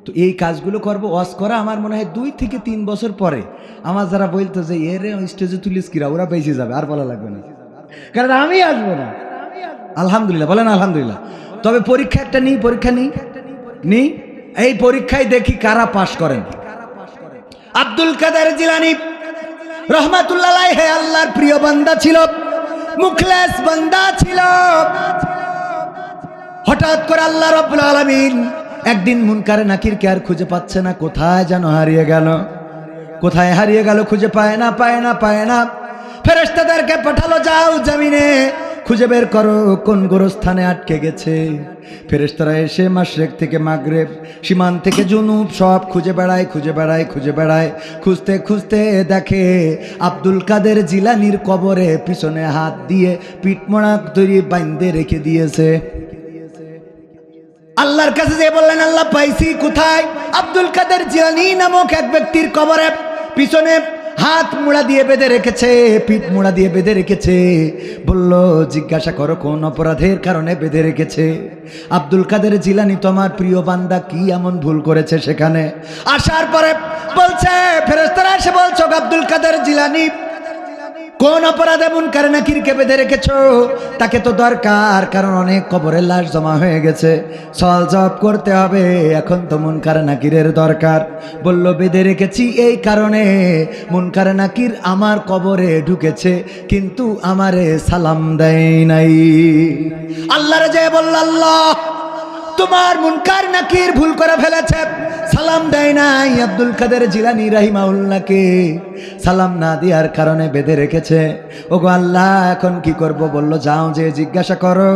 তো এই কাজগুলো করবো, ওয়াজ করা আমার মনে হয় 2 থেকে 3 বছর পরে আমার যারা বলতো যে এরে স্টেজে তুলিস কিরা, ওরা বেঁচে যাবে, আর বলা লাগবে না, কারণ আমি আসবো না। আলহামদুলিল্লাহ বলেন আলহামদুলিল্লাহ। তবে পরীক্ষা একটা পরীক্ষা নেই, এই পরীক্ষায় দেখি কারা পাশ করেন। আব্দুল কাদের জিলানী রহমাতুল্লাহ আলাইহি আল্লাহর প্রিয় বান্দা ছিল, মুখলেস বান্দা ছিল। হঠাৎ করে আল্লাহ রাব্বুল আলামিন একদিন মুনকার নাকিরকে আর খুঁজে পাচ্ছে না, কোথায় যেন হারিয়ে গেল, খুঁজে পায় না। ফেরেশতাদেরকে পাঠালো, যাও জমিনে খুঁজে বের করো কোন গোরস্থানে আটকে গেছে। ফেরেশতারা এসে মাশরিক থেকে মাগরিব, সীমান থেকে জুনুব সব খুঁজে বেড়ায়, খুঁজতে দেখে আব্দুল কাদের জিলানির কবরে পিছনে হাত দিয়ে পিঠ মোড়া তৈরি বাইন্ধে রেখে দিয়েছে। আল্লাহর কাছে যে বললেন, আল্লাহ পাইছি কোথায়? আব্দুল কাদের জিলানী নামক এক ব্যক্তির কবরে পিছনে হাত মুড়া দিয়ে বেঁধে রেখেছে, পিঠ মুড়া দিয়ে বেঁধে রেখেছে। বলল, জিজ্ঞাসা করো কোন অপরাধের কারণে বেঁধে রেখেছে। আব্দুল কাদের জিলানী তোমার প্রিয় বান্দা কি এমন ভুল করেছে? সেখানে আসার পরে বলছে, ফেরেশতারা এসে বলছো, আব্দুল কাদের জিলানী কোন অপরাধে মুনকার নাকিরকে বেঁধে রেখেছো? তাকে তো দরকার, কারণ অনেক কবরের লাশ জমা হয়ে গেছে, সওয়াল জবাব করতে হবে, এখন তো মুনকার নাকিরের দরকার। বলল, বেঁধে রেখেছি এই কারণে, মুনকার নাকির আমার কবরে ঢুকেছে কিন্তু আমারে সালাম দেয় নাই। আল্লাহরে যে বলল, আল্লাহ তোমার মুনকার নাকির ভুল করে ফেলেছে, সালাম দেয় নাই। আব্দুল কাদের জিলানী রাহিমাহুল্লাহকে সালাম না দেওয়ার কারণে বেঁধে রেখেছে। ওগো আল্লাহ, এখন কি করব? বলল, যাও যে জিজ্ঞাসা করো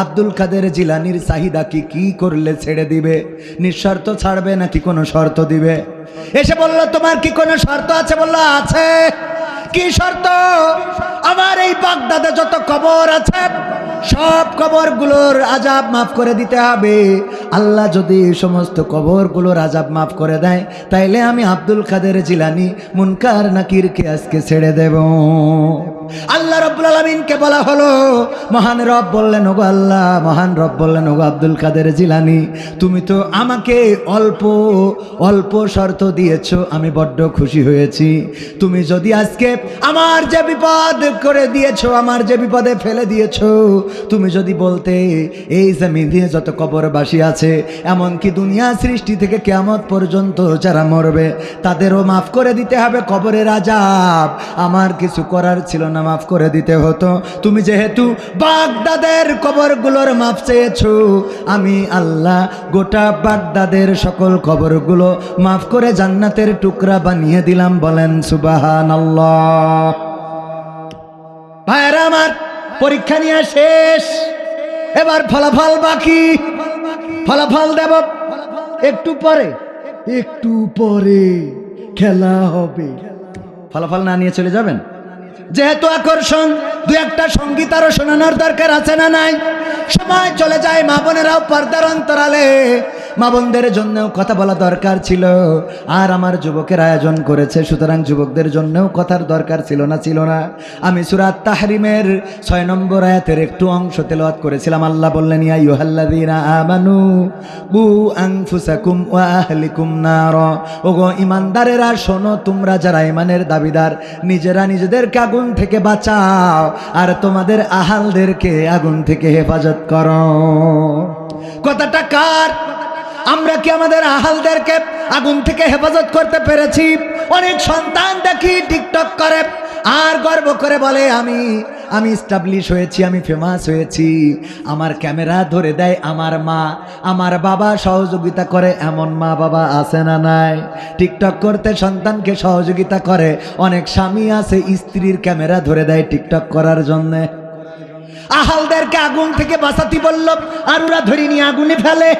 আব্দুল কাদের জিলানীর চাহিদা কি করলে ছেড়ে দিবে, নিঃশর্ত ছাড়বে নাকি কোনো শর্ত দিবে? এসে বলল, তোমার কি কোনো শর্ত আছে? বলল, আছে। কি শর্ত? আমার এই বাগদাদে যত কবর আছে সব কবরগুলোর আযাব মাফ করে দিতে হবে। আল্লাহ যদি সমস্ত কবরগুলোর আযাব মাফ করে দেয়, তাইলে আমি আব্দুল কাদের জিলানী মুনকার নাকিরকে আজকে ছেড়ে দেব। আল্লাহ রাব্বুল আলামিনকে বলা হলো, মহান রব বললেন, ওগো আল্লাহ, মহান রব বললেন, ওগো আব্দুল কাদের জিলানী, তুমি তো আমাকে অল্প শর্ত দিয়েছো, আমি বড্ড খুশি হয়েছি। তুমি যদি আজকে আমার যে বিপদ করে দিয়েছো, আমার যে বিপদে ফেলে দিয়েছো, তুমি যদি বলতে এই জমিনে যত কবরবাসী আছে, এমনকি দুনিয়া সৃষ্টি থেকে কিয়ামত পর্যন্ত যারা মরবে তাদেরও মাফ করে দিতে হবে কবরের আযাব, আমার কিছু করার ছিল না, মাফ করে দিতে হতো। তুমি যেহেতু বাগদাদের কবরগুলোর মাফ চেয়েছো, আমি আল্লাহ গোটা বাগদাদের সকল কবরগুলো মাফ করে জান্নাতের টুকরা বানিয়ে দিলাম। বলেন সুবহানাল্লাহ। ভাইরা আমার, পরীক্ষা নিয়ে শেষ, এবার ফলাফল বাকি। ফলাফল দেব একটু পরে খেলা হবে। ফলাফল না নিয়ে চলে যাবেন? যেহেতু আকর্ষণ, দু একটা সঙ্গীত আরো শোনানোর দরকার আছে না নাই? সময় চলে যায়, মা বোনেরাও পর্দার অন্তরালে, মা বোনদের জন্যও কথা বলা দরকার ছিল। আর আমার যুবকের আয়োজন করেছে, সুতরাং যুবকদের জন্যও কথার দরকার ছিল না? ছিল না? আমি সূরা তাহরিমের 6 নম্বর আয়াতের একটু অংশ তেলাওয়াত করেছিলাম। আল্লাহ বললেন, ইয়া আইয়ুহাল্লাযীনা আমানু কু আনফুসাকুম ওয়া আহলিকুম নার। ওগো ঈমানদারেরা শোনো, তোমরা যারা ঈমানের দাবিদার, নিজেরা নিজেদেরকে আগুন থেকে বাঁচাও আর তোমাদের আহালদেরকে আগুন থেকে হেফাজত করো। কথাটা কার? আমরা কি আমাদের আহালদেরকে আগুন থেকে হেফাজত করতে পেরেছি? অনেক সন্তান দেখি টিকটক করে আর গর্ব করে বলে, আমি স্টাবলিশ হয়েছি, আমি ফেমাস হয়েছি। আমার ক্যামেরা ধরে দেয় আমার মা, আমার বাবা সহযোগিতা করে। এমন মা বাবা আছে না নাই? টিকটক করতে সন্তানকে সহযোগিতা করে। অনেক স্বামী আছে স্ত্রীর ক্যামেরা ধরে দেয় টিকটক করার জন্যে। আহালদেরকে আগুন থেকে বাঁচাতে বলল আর ওরা ধরে নিয়ে আগুনে ফেলে।